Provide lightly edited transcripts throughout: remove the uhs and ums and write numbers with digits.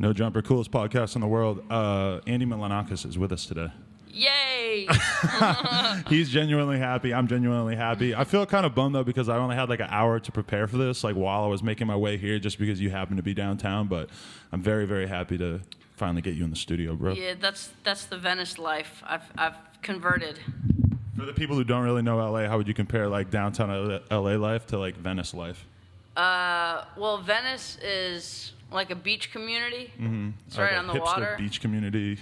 No Jumper, coolest podcast in the world. Andy Milonakis is with us today. Yay! He's genuinely happy. I'm genuinely happy. I feel kind of bummed, though, because I only had like an hour to prepare for this, like while I was making my way here, just because you happen to be downtown. But I'm very, very happy to finally get you in the studio, bro. Yeah, that's the Venice life. I've converted. For the people who don't really know LA, how would you compare like downtown LA life to like Venice life? Well, Venice is like a beach community. Mm-hmm. It's right on the water. Beach community.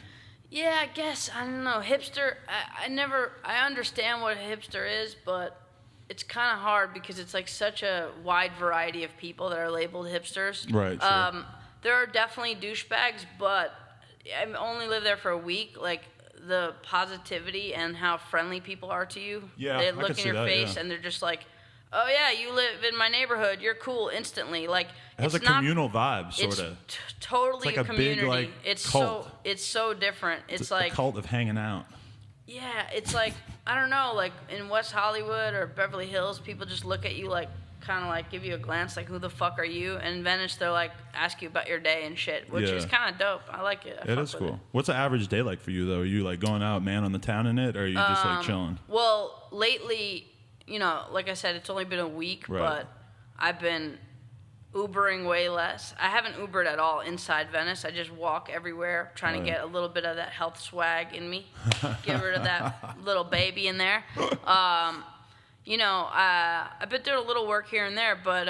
Yeah, I guess. I don't know. Hipster, I understand what a hipster is, but it's kind of hard because it's like such a wide variety of people that are labeled hipsters. Right. Sure. There are definitely douchebags, but I only lived there for a week. Like, the positivity and how friendly people are to you. Yeah, they I look can in see your that, face yeah. and they're just like, oh yeah, you live in my neighborhood, you're cool instantly. Like, it has a communal vibe, sort of. It's totally like a a community. big, like, it's cult. it's so different. It's like a cult of hanging out. Yeah, it's like, I don't know, like in West Hollywood or Beverly Hills, people just look at you like, kind of like give you a glance like, who the fuck are you? And in Venice, they're like, ask you about your day and shit, which is kind of dope. I like it. It is cool. What's an average day like for you, though? Are you like going out, man, on the town in it, or are you just like chilling? Well, lately, you know, like I said, it's only been a week, but I've been Ubering way less. I haven't Ubered at all inside Venice. I just walk everywhere trying to get a little bit of that health swag in me. Get rid of that little baby in there. You know, I've been doing a little work here and there, but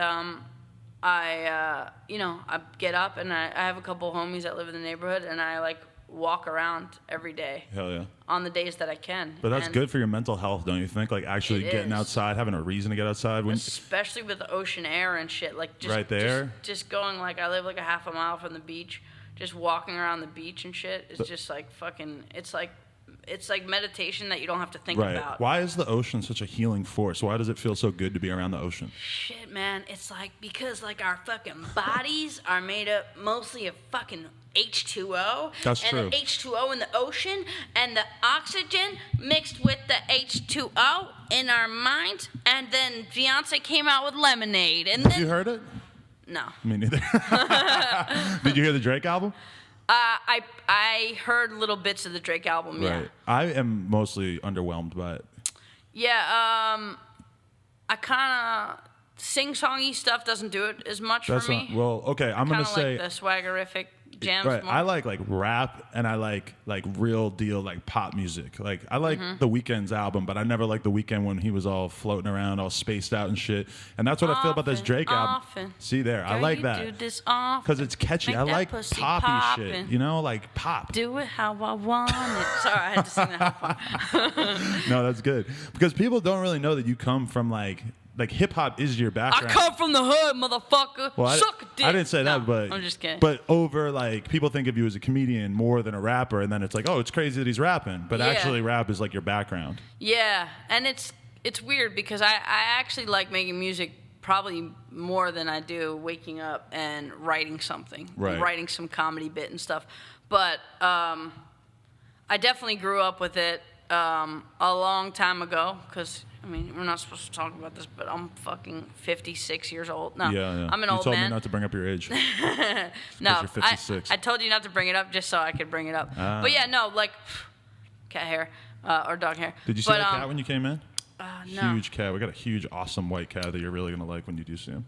you know, I get up and I have a couple homies that live in the neighborhood, and I like walk around every day. Hell yeah. On the days that I can. But that's good for your mental health, don't you think? Like actually getting outside, having a reason to get outside. Especially with the ocean air and shit. Like just right there. Just going, like, I live like a half a mile from the beach. Just walking around the beach and shit is just like fucking. It's like meditation that you don't have to think about. Why is the ocean such a healing force? Why does it feel so good to be around the ocean? Shit, man. It's like because like our fucking bodies are made up mostly of fucking H2O. That's true. And the H2O in the ocean and the oxygen mixed with the H2O in our minds. And then Beyonce came out with Lemonade. And then, have you heard it? No. Me neither. Did you hear the Drake album? I heard little bits of the Drake album, yeah. Right. I am mostly underwhelmed by it. Yeah, I kind of sing-songy stuff doesn't do it as much for me. Well, okay, I'm going to say... like the swaggerific jams right, more. I like rap, and I like real deal like pop music. Like I like The Weeknd's album, but I never liked The Weeknd when he was all floating around, all spaced out and shit. And that's what I feel about this Drake album. See there, I like that because it's catchy. I like poppy shit, you know, like pop. Do it how I want it. Sorry, I had to sing that. No, that's good because people don't really know that you come from like hip hop is your background. I come from the hood, motherfucker. Well, Suck a dick. I didn't say that, but I'm just kidding. But over like people think of you as a comedian more than a rapper, and then it's like, oh, it's crazy that he's rapping, but actually rap is like your background. Yeah, and it's weird because I actually like making music probably more than I do waking up and writing something, writing some comedy bit and stuff. But I definitely grew up with it a long time ago because. I mean, we're not supposed to talk about this, but I'm fucking 56 years old. No, I'm an old man. You told me not to bring up your age. No, you're 56. I told you not to bring it up just so I could bring it up. But yeah, no, like cat hair or dog hair. Did you see that cat when you came in? No. Huge cat. We got a huge, awesome white cat that you're really going to like when you do see him.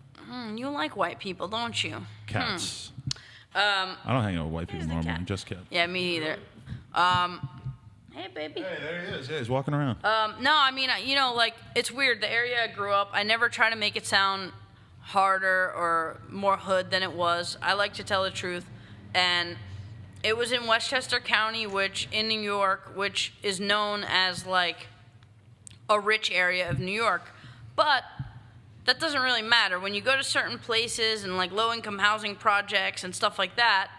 You like white people, don't you? Cats. I don't hang out with white people normally. Just cats. Yeah, me either. Hey, baby. Hey, there he is. Yeah, he's walking around. No, I mean, you know, like, it's weird. The area I grew up, I never try to make it sound harder or more hood than it was. I like to tell the truth. And it was in Westchester County, which, in New York, which is known as, like, a rich area of New York. But that doesn't really matter. When you go to certain places and, like, low-income housing projects and stuff like that,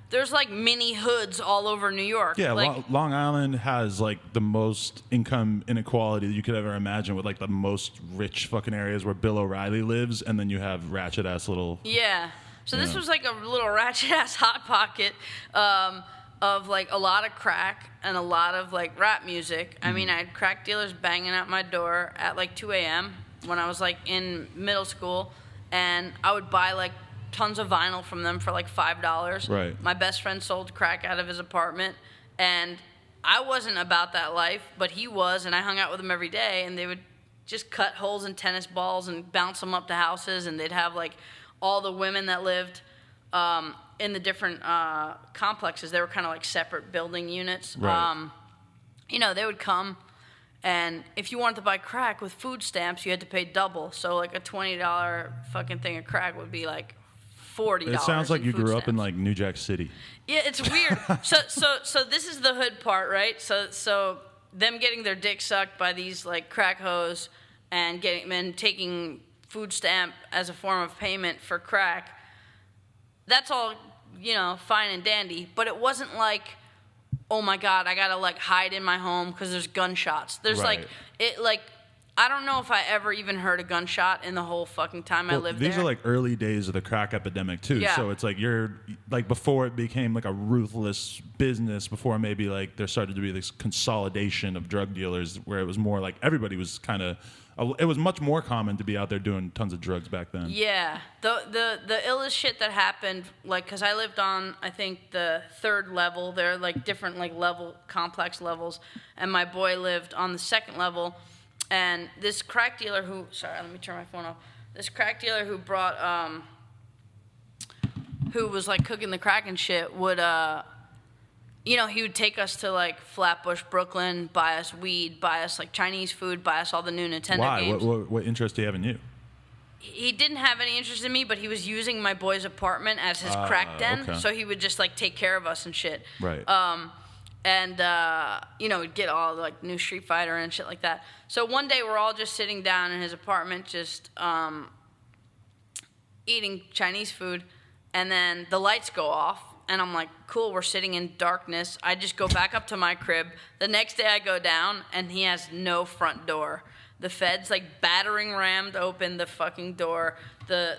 there's like mini hoods all over New York. Yeah, like, Long Island has like the most income inequality that you could ever imagine, with like the most rich fucking areas where Bill O'Reilly lives, and then you have ratchet ass little. Yeah. So this was like a little ratchet ass hot pocket of like a lot of crack and a lot of like rap music. I mean, I had crack dealers banging at my door at like 2 a.m. when I was like in middle school, and I would buy like tons of vinyl from them for like $5. Right. My best friend sold crack out of his apartment, and I wasn't about that life, but he was, and I hung out with him every day, and they would just cut holes in tennis balls and bounce them up to houses, and they'd have like all the women that lived in the different complexes. They were kind of like separate building units. Right. You know, they would come, and if you wanted to buy crack with food stamps, you had to pay double. So like a $20 fucking thing of crack would be like $40. It sounds like you grew stamps. up in like New Jack City. Yeah, it's weird. So this is the hood part, right? So them getting their dick sucked by these like crack hoes and taking food stamp as a form of payment for crack. That's all, you know, fine and dandy, but it wasn't like, oh my God, I gotta like hide in my home because there's gunshots. There's Right. I don't know if I ever even heard a gunshot in the whole fucking time I lived there. These are like early days of the crack epidemic too. Yeah. So it's like you're like before it became like a ruthless business, before maybe like there started to be this consolidation of drug dealers where it was more like everybody was kind of, it was much more common to be out there doing tons of drugs back then. Yeah, the illest shit that happened, like, because I lived on, I think, the 3rd level. There are like different like complex levels, and my boy lived on the 2nd level. And this crack dealer let me turn my phone off. This crack dealer who brought, who was like cooking the crack and shit would, you know, he would take us to like Flatbush, Brooklyn, buy us weed, buy us like Chinese food, buy us all the new Nintendo games. What interest do you have in you? He didn't have any interest in me, but he was using my boy's apartment as his crack den, okay. so he would just like take care of us and shit. Right. And you know, we'd get all like new Street Fighter and shit like that. So one day we're all just sitting down in his apartment, just eating Chinese food, and then the lights go off, and I'm like, cool, we're sitting in darkness. I just go back up to my crib. The next day I go down, and he has no front door. The feds like battering rammed open the fucking door. The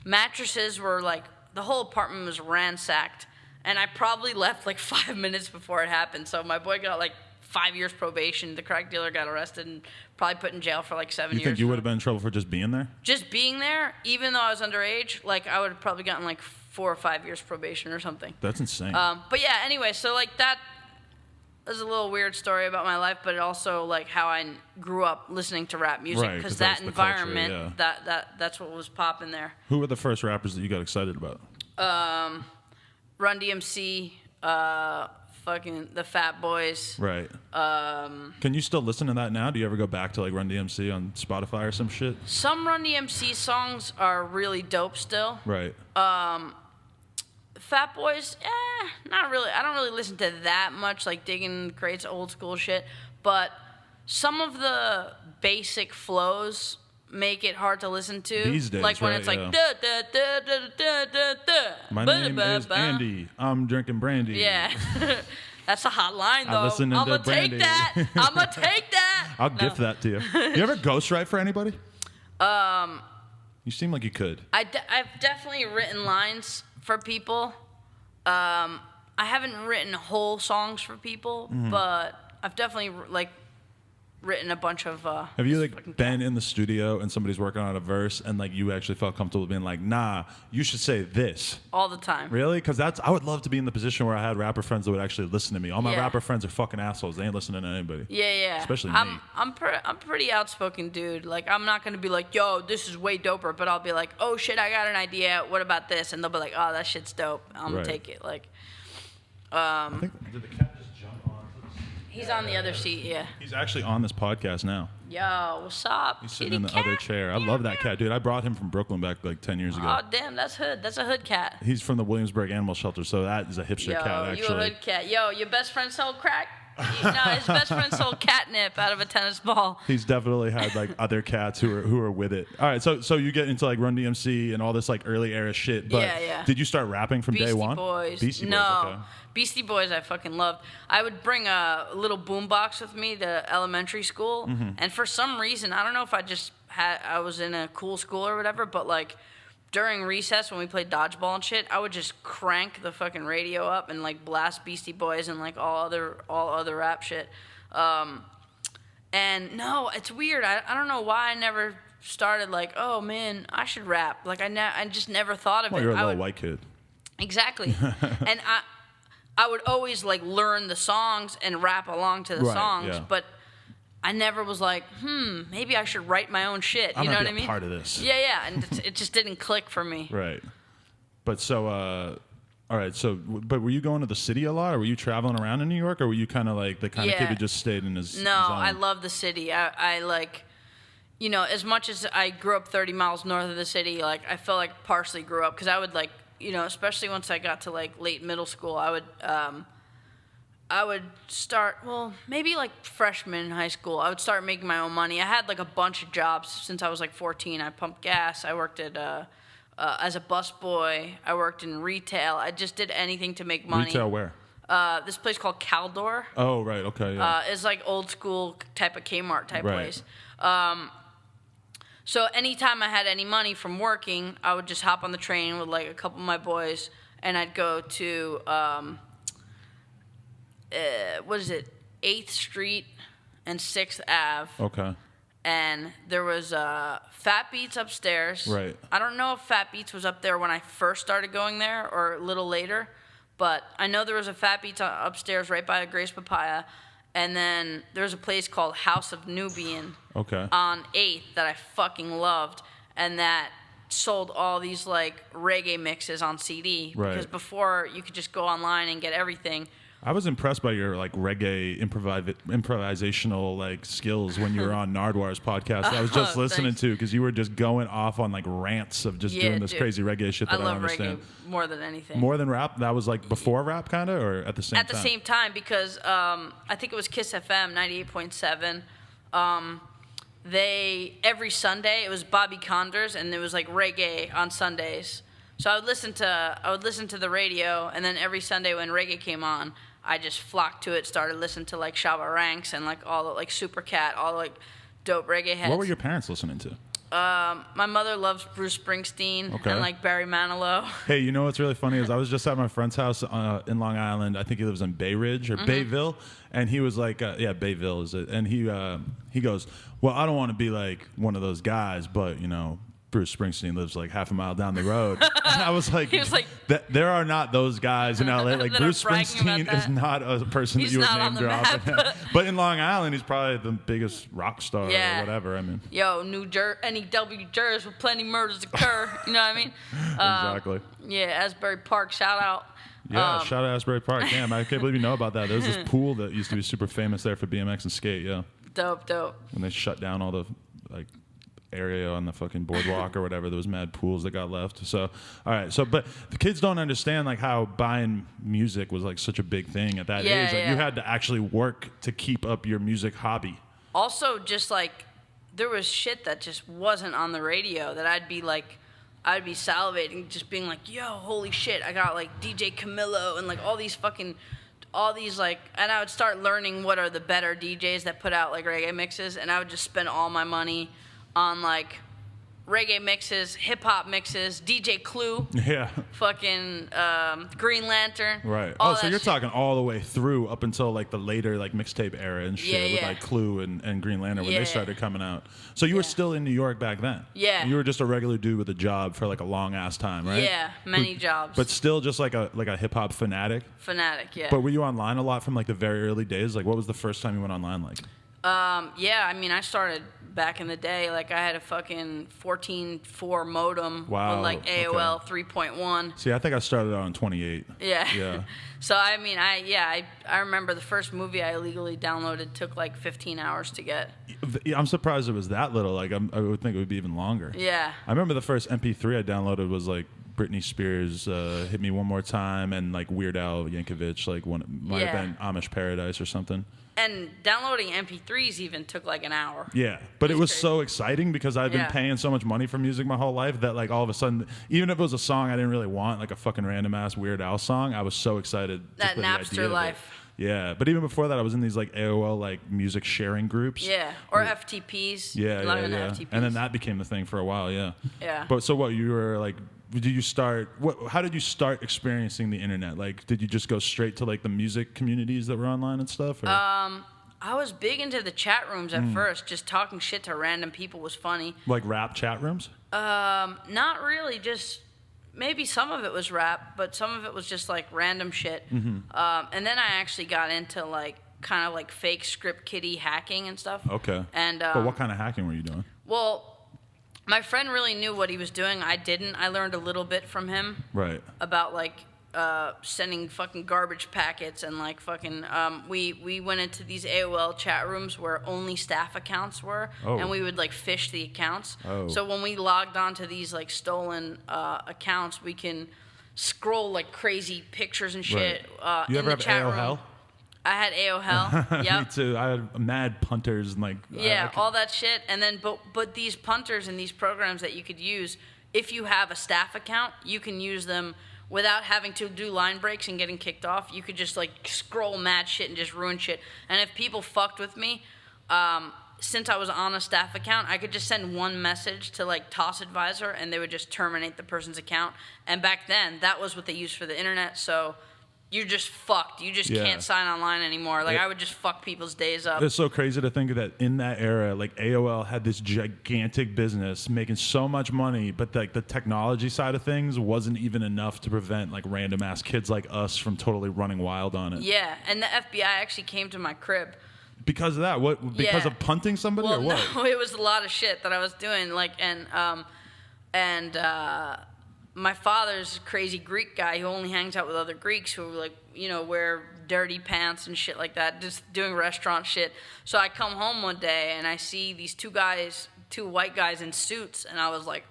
mattresses were like, the whole apartment was ransacked. And I probably left like 5 minutes before it happened. So my boy got like 5 years probation. The crack dealer got arrested and probably put in jail for like 7 years. You think you would have been in trouble for just being there? Just being there, even though I was underage, like I would have probably gotten like 4 or 5 years probation or something. That's insane. But yeah, anyway, so like that is a little weird story about my life, but it also like how I grew up listening to rap music, Right, because 'cause that that's the environment, culture, that's what was popping there. Who were the first rappers that you got excited about? Run DMC, fucking the Fat Boys. Right. Can you still listen to that now? Do you ever go back to like Run DMC on Spotify or some shit? Some Run DMC songs are really dope still. Right. Fat Boys, not really. I don't really listen to that much, like digging crates, old school shit. But some of the basic flows make it hard to listen to. These days, like when right, it's like yeah. da da da da da da da. My name is Andy. I'm drinking brandy. Yeah. That's a hot line, I though. listen I'm to gonna take Brandy. that. I'm gonna take that. I'll gift that to you. You ever ghostwrite for anybody? You seem like you could. I've definitely written lines for people. I haven't written whole songs for people, but I've definitely like written a bunch of. Have you like been in the studio and somebody's working on a verse and like you actually felt comfortable being like, nah, you should say this? All the time. Really? Because I would love to be in the position where I had rapper friends that would actually listen to me. All my Yeah. rapper friends are fucking assholes. They ain't listening to anybody. Yeah. Especially I'm me. I'm pretty outspoken dude. Like I'm not gonna be like, yo, this is way doper, but I'll be like, oh shit, I got an idea. What about this? And they'll be like, oh, that shit's dope. I'm gonna take it. Like, I think, did the cat just jump onto this? he's on the other seat. Yeah. He's actually on this podcast now. Yo, what's up? He's sitting Kitty in the cat? other chair. I love that cat, dude. I brought him from Brooklyn back like 10 years ago. Oh damn, that's hood. That's a hood cat. He's from the Williamsburg Animal Shelter, so that is a hipster Yo, cat, you a actually. hood cat. Yo, your best friend sold crack? No, his best friend sold catnip out of a tennis ball. He's definitely had like other cats who are with it. All right, so you get into like Run DMC and all this like early era shit. But Yeah. did you start rapping from day Beastie one? Boys. Beastie Boys. No. Okay. Beastie Boys I fucking loved. I would bring a little boombox with me to elementary school, and for some reason, I don't know if I was in a cool school or whatever, but like during recess when we played dodgeball and shit, I would just crank the fucking radio up and like blast Beastie Boys and like all other rap shit. And no, it's weird. I don't know why I never started like, oh man, I should rap. Like I just never thought of it. Well, you're a little white kid. Exactly. And I would always like learn the songs and rap along to the songs, but I never was like, maybe I should write my own shit. You know what I mean? Part of this. Yeah, and it just didn't click for me. Right. But so, all right. So, but were you going to the city a lot, or were you traveling around in New York, or were you kind of like the kind of kid who just stayed in his? No, his own? I love the city. I like, you know, as much as I grew up 30 miles north of the city, like I felt like partially grew up because I would like, you know, especially once I got to like late middle school, I would start, well, maybe like freshman in high school, I would start making my own money. I had like a bunch of jobs since I was like 14. I pumped gas. I worked at, as a busboy. I worked in retail. I just did anything to make money. Retail where? This place called Caldor. Oh, right. Okay. Yeah. It's like old school type of Kmart type Right. place. So anytime I had any money from working, I would just hop on the train with like a couple of my boys, and I'd go to, 8th Street and 6th Ave. Okay. And there was Fat Beats upstairs. Right. I don't know if Fat Beats was up there when I first started going there or a little later, but I know there was a Fat Beats upstairs right by Grace Papaya. And then there was a place called House of Nubian on 8th that I fucking loved, and that sold all these like reggae mixes on CD. Right. Because before you could just go online and get everything. I was impressed by your like reggae improvisational like skills when you were on Nardwar's podcast. I was just listening to because you were just going off on like rants of just doing this crazy reggae shit that I don't understand. Reggae more than anything. More than rap? That was like before rap kind of, or at the same time? At the same time, because I think it was Kiss FM 98.7. They every Sunday it was Bobby Condors, and there was like reggae on Sundays. So I would listen to the radio, and then every Sunday when reggae came on, I just flocked to it, started listening to like Shabba Ranks and like all the like Super Cat, all the like dope reggae heads. What were your parents listening to? My mother loves Bruce Springsteen and like Barry Manilow. Hey, you know what's really funny is I was just at my friend's house in Long Island. I think he lives in Bay Ridge or Bayville, and he was like, Bayville is it? And he goes, well, I don't want to be like one of those guys, but you know, Bruce Springsteen lives like half a mile down the road. And I was like, there are not those guys in LA. Like Bruce Springsteen is not a person that you would name drop. But in Long Island, he's probably the biggest rock star or whatever. I mean, New Jersey with plenty murders occur. You know what I mean? Exactly. Yeah, Asbury Park, shout out. Yeah, shout out Asbury Park. Damn, I can't believe you know about that. There's this pool that used to be super famous there for BMX and skate. Yeah. Dope. When they shut down all the like area on the fucking boardwalk or whatever, there was mad pools that got left. So all right, but the kids don't understand like how buying music was like such a big thing at that age. Like you had to actually work to keep up your music hobby. Also, just like there was shit that just wasn't on the radio that I'd be salivating, just being like, yo, holy shit, I got like DJ Kimmel and like all these like, and I would start learning what are the better DJs that put out like reggae mixes, and I would just spend all my money on like reggae mixes, hip hop mixes, DJ Clue, fucking Green Lantern, right? So you're talking all the way through up until like the later like mixtape era and shit with like Clue and Green Lantern when they started coming out. So you were still in New York back then. Yeah, you were just a regular dude with a job for like a long ass time, right? Yeah, many jobs, but still just like a hip hop fanatic. Yeah. But were you online a lot from like the very early days? Like, what was the first time you went online like? Yeah, I mean, I started back in the day. Like, I had a fucking 14.4 modem with like AOL 3.1. See, I think I started out on 28. Yeah. So, I mean, I remember the first movie I illegally downloaded took like 15 hours to get. I'm surprised it was that little. Like, I would think it would be even longer. Yeah. I remember the first MP3 I downloaded was like Britney Spears, Hit Me One More Time, and like Weird Al Yankovic, like one might have been Amish Paradise or something. And downloading MP3s even took like an hour. Yeah, but it was so exciting because I've been paying so much money for music my whole life that like all of a sudden, even if it was a song I didn't really want, like a fucking random ass Weird Al song, I was so excited. That Napster life. Yeah, but even before that, I was in these like AOL like music sharing groups. Yeah, or FTPs. Yeah. FTPs. And then that became the thing for a while. Yeah. Yeah. But so what? You were like, did you start? How did you start experiencing the internet? Like, did you just go straight to like the music communities that were online and stuff? Or? I was big into the chat rooms at first. Just talking shit to random people was funny. Like rap chat rooms? Not really. Just maybe some of it was rap, but some of it was just like random shit. And then I actually got into like kind of like fake script kiddie hacking and stuff. Okay. And but what kind of hacking were you doing? Well, my friend really knew what he was doing. I didn't. I learned a little bit from him. Right. About like sending fucking garbage packets and like fucking we went into these AOL chat rooms where only staff accounts were, and we would like phish the accounts. So when we logged onto these like stolen accounts, we can scroll like crazy pictures and shit You in ever the have chat AOL? room. I had AOL. Yep. Me too. I had mad punters and like all that shit. And then but these punters and these programs that you could use, if you have a staff account, you can use them without having to do line breaks and getting kicked off. You could just like scroll mad shit and just ruin shit. And if people fucked with me, since I was on a staff account, I could just send one message to like Toss Advisor and they would just terminate the person's account. And back then, that was what they used for the internet. So you're just fucked. You just can't sign online anymore. Like I would just fuck people's days up. It's so crazy to think that in that era, like AOL had this gigantic business making so much money, but like the technology side of things wasn't even enough to prevent like random ass kids like us from totally running wild on it. Yeah, and the FBI actually came to my crib. Because of that? What? Because of punting somebody or what? No, it was a lot of shit that I was doing. Like my father's a crazy Greek guy who only hangs out with other Greeks who like, wear dirty pants and shit like that, just doing restaurant shit. So I come home one day and I see these two white guys in suits, and I was like,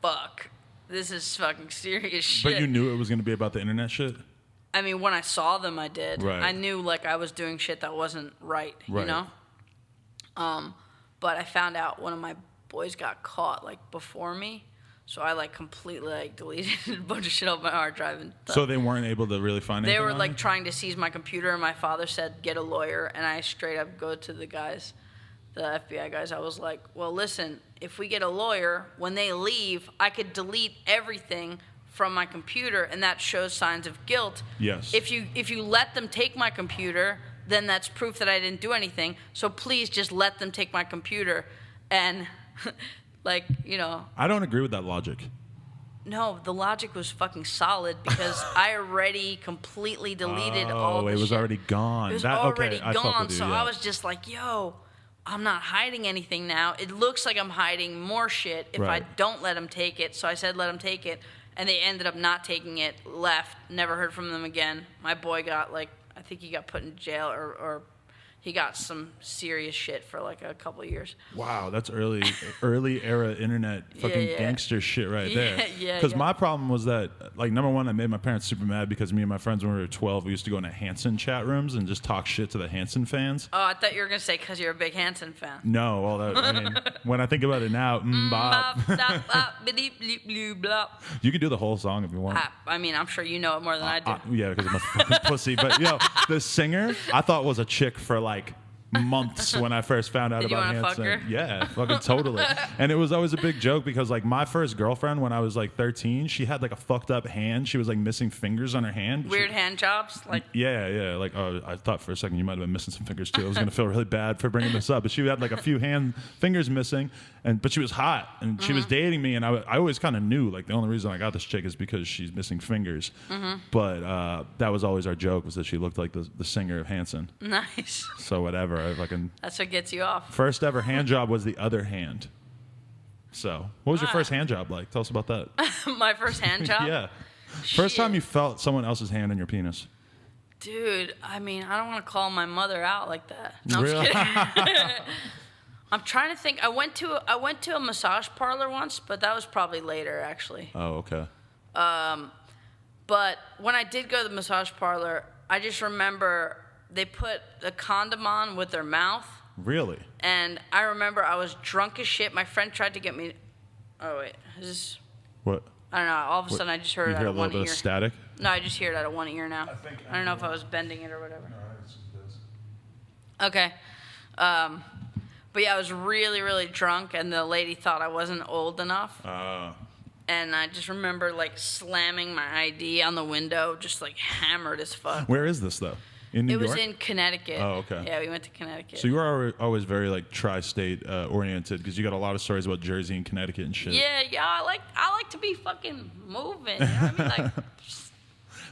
fuck, this is fucking serious shit. But you knew it was going to be about the internet shit? I mean, when I saw them, I did. Right. I knew like I was doing shit that wasn't right, you know? But I found out one of my boys got caught like before me. So I like completely like deleted a bunch of shit off my hard drive and stuff. So they weren't able to really find anything. They were on like you? trying to seize my computer, and my father said, "Get a lawyer." And I straight up go to the guys, the FBI guys. I was like, "Well, listen, if we get a lawyer, when they leave, I could delete everything from my computer, and that shows signs of guilt. Yes. If you let them take my computer, then that's proof that I didn't do anything. So please just let them take my computer." And like, I don't agree with that logic. No, the logic was fucking solid because I already completely deleted all the shit. It was already gone. It was already gone, so I was just like, yo, I'm not hiding anything now. It looks like I'm hiding more shit if I don't let them take it. So I said let them take it, and they ended up not taking it, left, never heard from them again. My boy got I think he got put in jail or he got some serious shit for like a couple of years. Wow, that's early era internet fucking gangster shit right there. Yeah. Because my problem was that, like, number one, I made my parents super mad because me and my friends, when we were 12, we used to go into Hanson chat rooms and just talk shit to the Hanson fans. Oh, I thought you were gonna say because you're a big Hanson fan. No, all that. I mean, when I think about it now, you can do the whole song if you want. I mean, I'm sure you know it more than I do. Yeah, because I'm a fucking pussy. But the singer I thought was a chick for like months when I first found out about Hanson. Fuck her? Yeah, fucking totally. And it was always a big joke because like my first girlfriend when I was like 13, she had like a fucked up hand. She was like missing fingers on her hand. Weird hand jobs, like. Yeah. Like I thought for a second you might have been missing some fingers too. I was gonna feel really bad for bringing this up, but she had like a few fingers missing, but she was hot and she was dating me, and I always kind of knew like the only reason I got this chick is because she's missing fingers. But that was always our joke, was that she looked like the singer of Hanson. Nice. So whatever. That's what gets you off. First ever hand job was the other hand. So, what was your first hand job like? Tell us about that. My first hand job? Yeah. First time you felt someone else's hand in your penis. Dude, I mean, I don't want to call my mother out like that. No, really? I'm just kidding. I'm trying to think. I went to a massage parlor once, but that was probably later, actually. Oh, okay. But when I did go to the massage parlor, I just remember they put a condom on with their mouth. Really? And I remember I was drunk as shit. My friend tried to get me. Oh wait, is this? What? I don't know. All of a sudden, I just heard it out of one ear. You hear a little bit of static? No, I just hear it out of one ear now. I don't know if I was bending it or whatever. Okay. But yeah, I was really, really drunk, and the lady thought I wasn't old enough. And I just remember like slamming my ID on the window, just like hammered as fuck. Where is this though? In New York? It was in Connecticut. Oh, okay. Yeah, we went to Connecticut. So you were always very like tri-state oriented because you got a lot of stories about Jersey and Connecticut and shit. Yeah. I like to be fucking moving. You know what I mean? Like.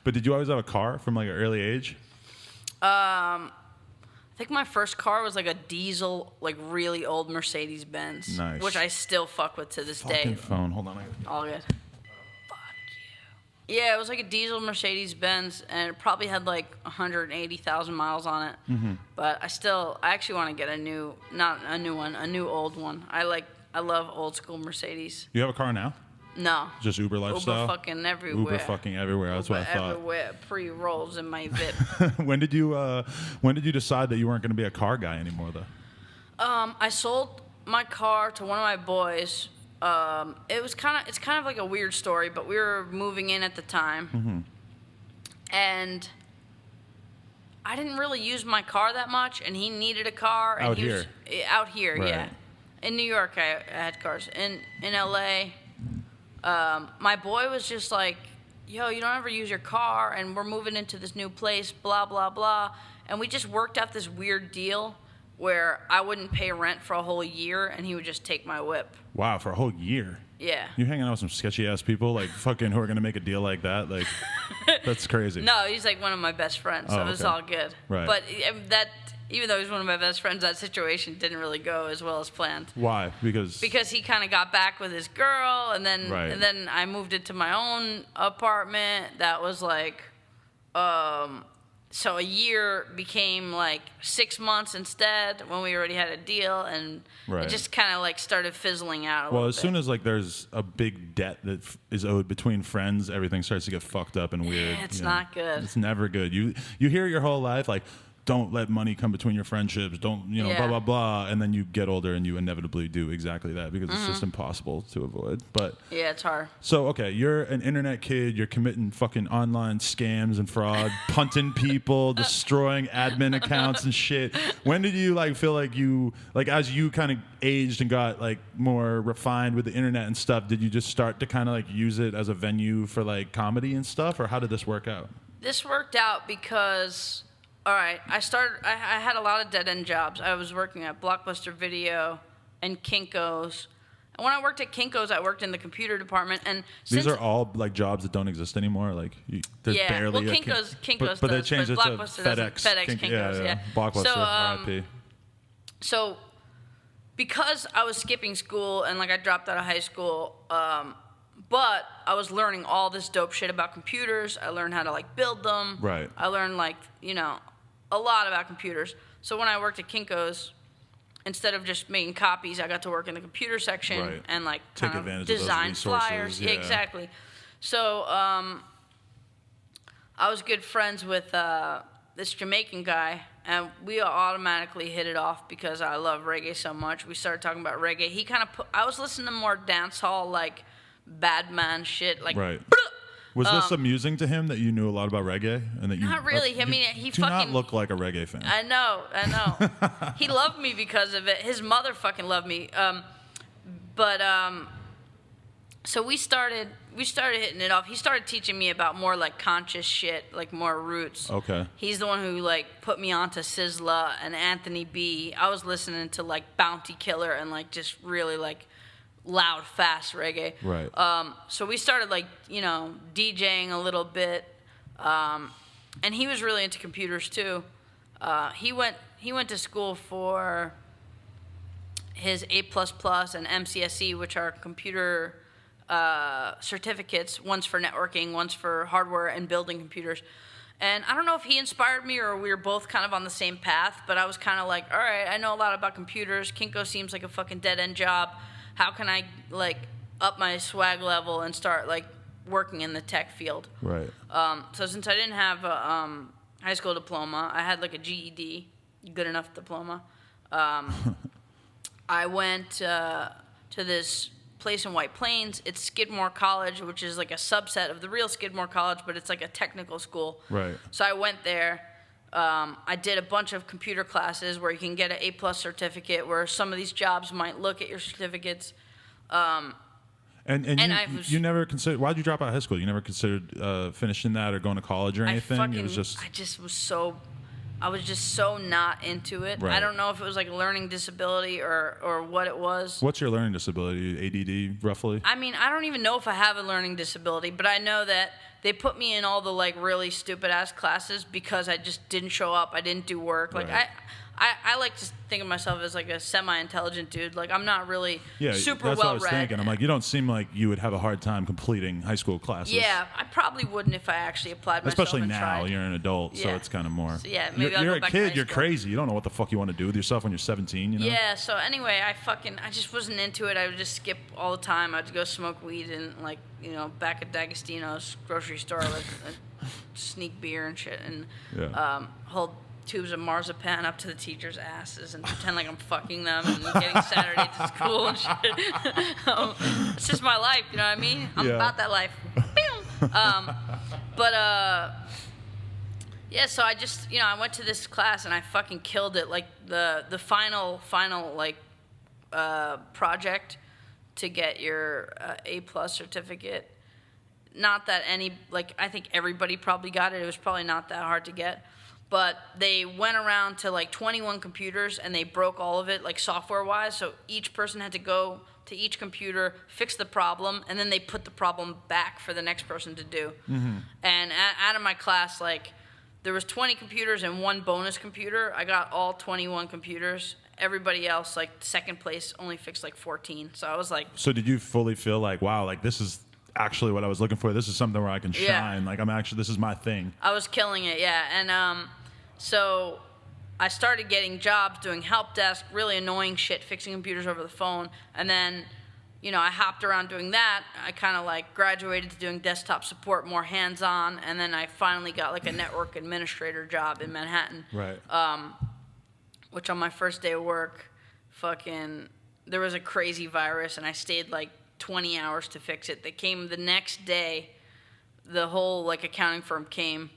But did you always have a car from like an early age? I think my first car was like a diesel, like really old Mercedes Benz. Nice. Which I still fuck with to this Fucking day. phone. Hold on. All good. Fuck you. Yeah, it was like a diesel Mercedes Benz, and it probably had like 180,000 miles on it. Mm-hmm. But I actually want to get a new old one. I love old school Mercedes. You have a car now? No. Just Uber lifestyle? Uber fucking everywhere. Uber fucking everywhere. That's Uber what I thought. Everywhere. Pre-rolls in my VIP. When did you decide that you weren't going to be a car guy anymore, though? I sold my car to one of my boys. It's kind of like a weird story, but we were moving in at the time, mm-hmm. and I didn't really use my car that much, and he needed a car. And out here? Out here, right. Yeah. In New York, I had cars. In LA, my boy was just like, yo, you don't ever use your car, and we're moving into this new place, blah, blah, blah. And we just worked out this weird deal where I wouldn't pay rent for a whole year, and he would just take my whip. Wow, for a whole year? Yeah. You hanging out with some sketchy-ass people, like, fucking who are going to make a deal like that? Like, that's crazy. No, he's, like, one of my best friends, so it's all good. Right. But even though he's one of my best friends, that situation didn't really go as well as planned. Why? Because he kind of got back with his girl, and then I moved into my own apartment. That was like, so a year became like 6 months instead when we already had a deal, and it just kind of like started fizzling out. Well, as soon as like there's a big debt that is owed between friends, everything starts to get fucked up and weird. Yeah, it's not good. It's never good. You hear your whole life like, don't let money come between your friendships. Don't, blah, blah, blah. And then you get older and you inevitably do exactly that because it's just impossible to avoid. But yeah, it's hard. So, okay, you're an internet kid. You're committing fucking online scams and fraud, punting people, destroying admin accounts and shit. When did you like feel like you, like as you kind of aged and got like more refined with the internet and stuff, did you just start to kind of like use it as a venue for like comedy and stuff? Or how did this work out? This worked out because... All right, I had a lot of dead-end jobs. I was working at Blockbuster Video and Kinko's. And when I worked at Kinko's, I worked in the computer department. And these are all like jobs that don't exist anymore. Like there's barely. Well, Kinko's but does, they changed it to FedEx. Kinko's, yeah. Blockbuster, RIP. So because I was skipping school and like I dropped out of high school, but I was learning all this dope shit about computers. I learned how to like build them. Right. I learned like a lot about computers. So when I worked at Kinko's, instead of just making copies, I got to work in the computer section and like take kind advantage of design of those resources. flyers. Yeah, exactly. So I was good friends with this Jamaican guy, and we automatically hit it off because I love reggae so much. We started talking about reggae. He kind of I was listening to more dance hall like bad man shit, like. Right. Was this amusing to him that you knew a lot about reggae and that you? Not really. I mean, he do fucking not look like a reggae fan. I know. He loved me because of it. His mother fucking loved me. So we started hitting it off. He started teaching me about more like conscious shit, like more roots. Okay. He's the one who like put me onto Sizzla and Anthony B. I was listening to like Bounty Killer and like just really like loud, fast reggae. Right. So we started like, DJing a little bit. And he was really into computers too. He went to school for his A++ and MCSE, which are computer certificates. One's for networking, one's for hardware and building computers. And I don't know if he inspired me or we were both kind of on the same path, but I was kind of like, all right, I know a lot about computers. Kinko seems like a fucking dead-end job. How can I like up my swag level and start like working in the tech field? Right. So since I didn't have a high school diploma, I had like a GED, good enough diploma. I went to this place in White Plains. It's Skidmore College, which is like a subset of the real Skidmore College, but it's like a technical school. Right. So I went there. I did a bunch of computer classes where you can get an A+ certificate, where some of these jobs might look at your certificates. And you never considered, why'd you drop out of high school? You never considered finishing that or going to college or anything? I just was so, I was just so not into it. Right. I don't know if it was like a learning disability or what it was. What's your learning disability? ADD, roughly? I mean, I don't even know if I have a learning disability, but I know that they put me in all the like really stupid ass classes because I just didn't show up. I didn't do work. Like Right. I like to think of myself as like a semi-intelligent dude. Like I'm not really super that's well-read. what I was thinking. I'm like, you don't seem like you would have a hard time completing high school classes. Yeah, I probably wouldn't if I actually applied myself. Especially and now, tried. you're an adult, so Yeah. it's kind of more. So, yeah, maybe I'll you're go a back to kid, high you're school. crazy. You don't know what the fuck you want to do with yourself when you're 17, you know? Yeah, so anyway, I just wasn't into it. I would just skip all the time. I'd go smoke weed and like, back at D'Agostino's grocery store, like sneak beer and shit, and hold tubes of marzipan up to the teachers' asses and pretend like I'm fucking them and getting Saturday to school and shit. It's just my life, you know what I mean? I'm about that life. Yeah, so I just, I went to this class and I fucking killed it. Like the final like project to get your A+ certificate. Not that I think everybody probably got it. It was probably not that hard to get. But they went around to like 21 computers and they broke all of it, like software-wise. So each person had to go to each computer, fix the problem, and then they put the problem back for the next person to do. Mm-hmm. And out of my class, like, there was 20 computers and one bonus computer. I got all 21 computers. Everybody else, like, second place, only fixed like 14. So I was like... So did you fully feel like, wow, like, this is actually what I was looking for? This is something where I can shine. Like, this is my thing. I was killing it, yeah. And so I started getting jobs doing help desk, really annoying shit, fixing computers over the phone. And then, I hopped around doing that. I kind of like graduated to doing desktop support, more hands-on. And then I finally got like a network administrator job in Manhattan. Right. Which on my first day of work, there was a crazy virus and I stayed like 20 hours to fix it. They came the next day. The whole like accounting firm came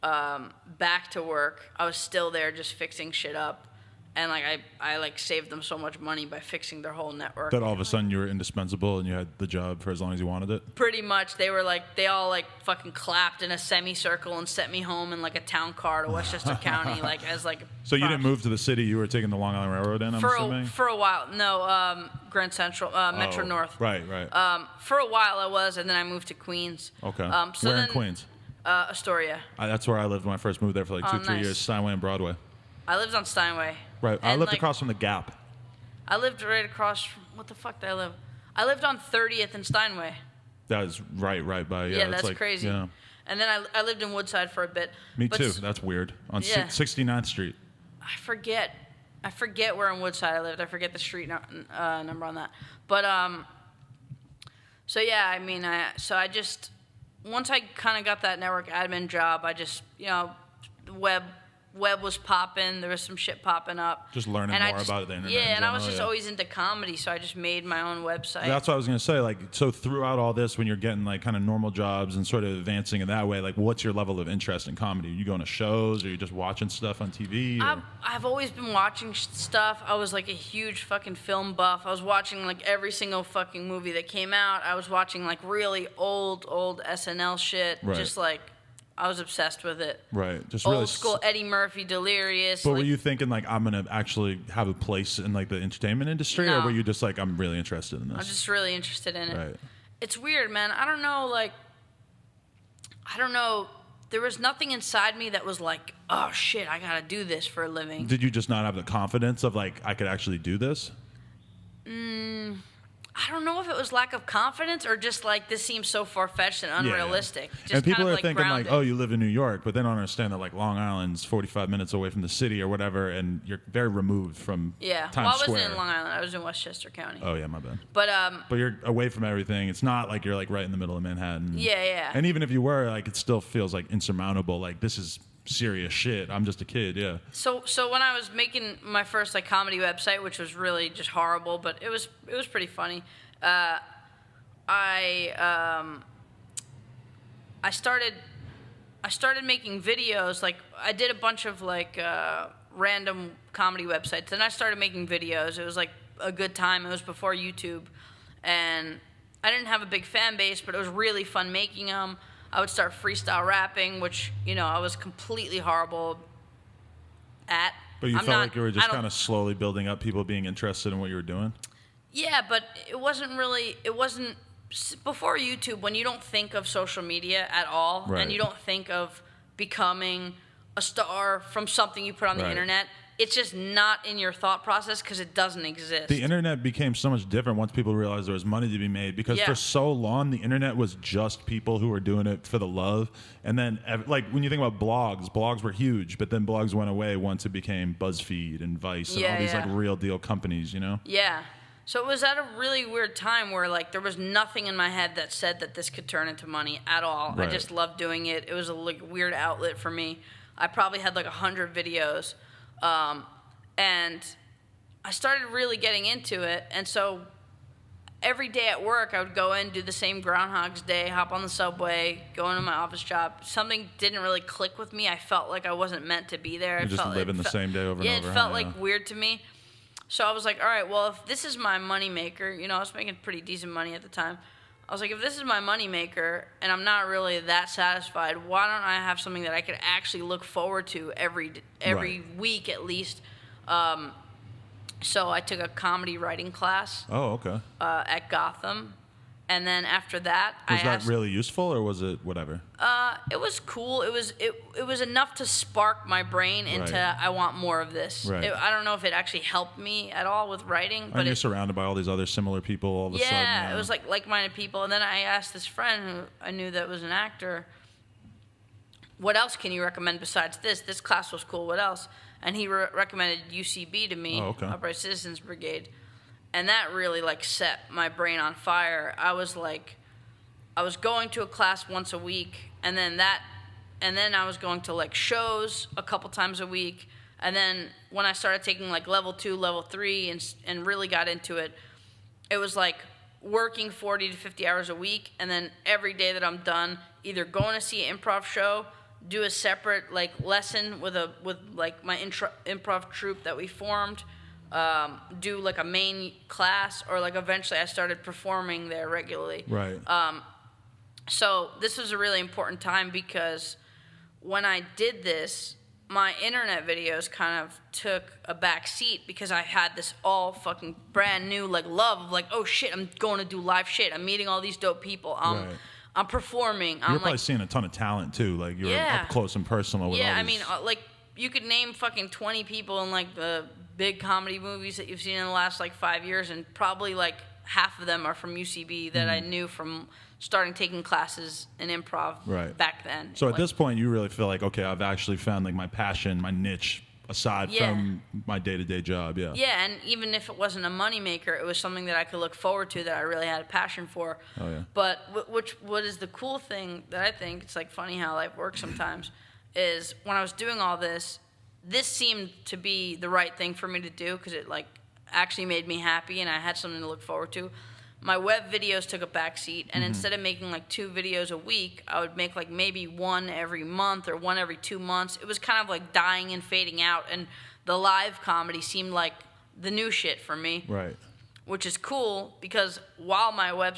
back to work. I was still there just fixing shit up. And like I like saved them so much money by fixing their whole network. That all of a sudden you were indispensable and you had the job for as long as you wanted it? Pretty much. They all like fucking clapped in a semicircle and sent me home in like a town car to Westchester County, like as like. So you didn't move to the city, you were taking the Long Island Railroad in, I'm assuming? For a while. No, Grand Central, Metro North. Right. For a while I was, and then I moved to Queens. Okay. So Where in Queens? Astoria. That's where I lived when I first moved there for like 2-3 years, Steinway and Broadway. I lived on Steinway. Right. I lived across from the Gap. I lived right across from, what the fuck did I live? I lived on 30th and Steinway. That was right by. Yeah, that's like, crazy. Yeah. And then I lived in Woodside for a bit. Me too. That's weird. On 69th Street. I forget where in Woodside I lived. I forget the street number on that. But so yeah, I mean, I just once I kind of got that network admin job, I just the web was popping. There was some shit popping up. Just learning more about the internet. Yeah, and I was just always into comedy, so I just made my own website. That's what I was going to say. Like, so throughout all this, when you're getting like kind of normal jobs and sort of advancing in that way, like, what's your level of interest in comedy? Are you going to shows? Or are you just watching stuff on TV? I've always been watching stuff. I was like a huge fucking film buff. I was watching like every single fucking movie that came out. I was watching like really old SNL shit. Right. Just like I was obsessed with it. Right. Just old really school Eddie Murphy, Delirious. But were you thinking like I'm gonna actually have a place in like the entertainment industry, or were you just like I'm really interested in this? I'm just really interested in it. Right. It's weird, man. I don't know. There was nothing inside me that was like, oh shit, I gotta do this for a living. Did you just not have the confidence of like I could actually do this? I don't know if it was lack of confidence or just like this seems so far-fetched and unrealistic. Yeah. Just and people kind of are like thinking grounded. like, oh, you live in New York, but they don't understand that like Long Island's 45 minutes away from the city or whatever, and you're very removed from Times Square. I wasn't in Long Island. I was in Westchester County. Oh yeah, my bad. But you're away from everything. It's not like you're like right in the middle of Manhattan. Yeah. And even if you were, like, it still feels like insurmountable. Like this is serious shit. I'm just a kid. Yeah. So when I was making my first like comedy website, which was really just horrible, but it was pretty funny. I started making videos. Like I did a bunch of like random comedy websites. Then I started making videos. It was like a good time. It was before YouTube, and I didn't have a big fan base, but it was really fun making them. I would start freestyle rapping, which I was completely horrible. at. But you felt like you were just kind of slowly building up people being interested in what you were doing? Yeah, but it wasn't before YouTube, when you don't think of social media at all, right. and you don't think of becoming a star from something you put on the internet, it's just not in your thought process because it doesn't exist. The internet became so much different once people realized there was money to be made, because for so long the internet was just people who were doing it for the love. And then, like, when you think about blogs were huge, but then blogs went away once it became BuzzFeed and Vice and all these like real deal companies, you know? Yeah. So it was at a really weird time where, like, there was nothing in my head that said that this could turn into money at all. Right. I just loved doing it. It was a weird outlet for me. I probably had like 100 videos. And I started really getting into it. And so every day at work, I would go in, do the same Groundhog's Day, hop on the subway, go into my office job. Something didn't really click with me. I felt like I wasn't meant to be there. You're just living the same day over and over. Yeah, it felt like weird to me. So I was like, all right, well, if this is my moneymaker, you know, I was making pretty decent money at the time. I was like, if this is my moneymaker and I'm not really that satisfied, why don't I have something that I could actually look forward to every week at least? So I took a comedy writing class. Oh, okay. At Gotham. And then after that, was that really useful, or was it whatever? It was cool. It was enough to spark my brain into I want more of this. Right. I don't know if it actually helped me at all with writing, but you're surrounded by all these other similar people all of a sudden. Yeah, it was like-minded people. And then I asked this friend who I knew that was an actor, what else can you recommend besides this? This class was cool. What else? And he recommended UCB to me, Upright Citizens Brigade. And that really, like, set my brain on fire. I was going to a class once a week, and then I was going to, like, shows a couple times a week. And then when I started taking, like, level 2, level 3, and really got into it, it was like working 40 to 50 hours a week, and then every day that I'm done, either going to see an improv show, do a separate, like, lesson with like my improv troupe that we formed, do like a main class, or like eventually I started performing there regularly. Right. So this was a really important time, because when I did this, my internet videos kind of took a back seat, because I had this all fucking brand new like love of like, oh shit, I'm going to do live shit. I'm meeting all these dope people. I'm performing. You're probably seeing a ton of talent too. Like you're up close and personal with all these. I mean, like you could name fucking 20 people in like the big comedy movies that you've seen in the last like 5 years, and probably like half of them are from UCB that I knew from starting taking classes in improv back then. So at this point, you really feel like, okay, I've actually found like my passion, my niche, aside from my day-to-day job. Yeah, and even if it wasn't a moneymaker, it was something that I could look forward to, that I really had a passion for. Oh yeah. But what is the cool thing that I think, it's like funny how life works sometimes, is when I was doing all this seemed to be the right thing for me to do, because it like actually made me happy and I had something to look forward to. My web videos took a back seat, and instead of making like 2 videos a week, I would make like maybe 1 every month or 1 every 2 months. It was kind of like dying and fading out, and the live comedy seemed like the new shit for me. Right. Which is cool, because while my web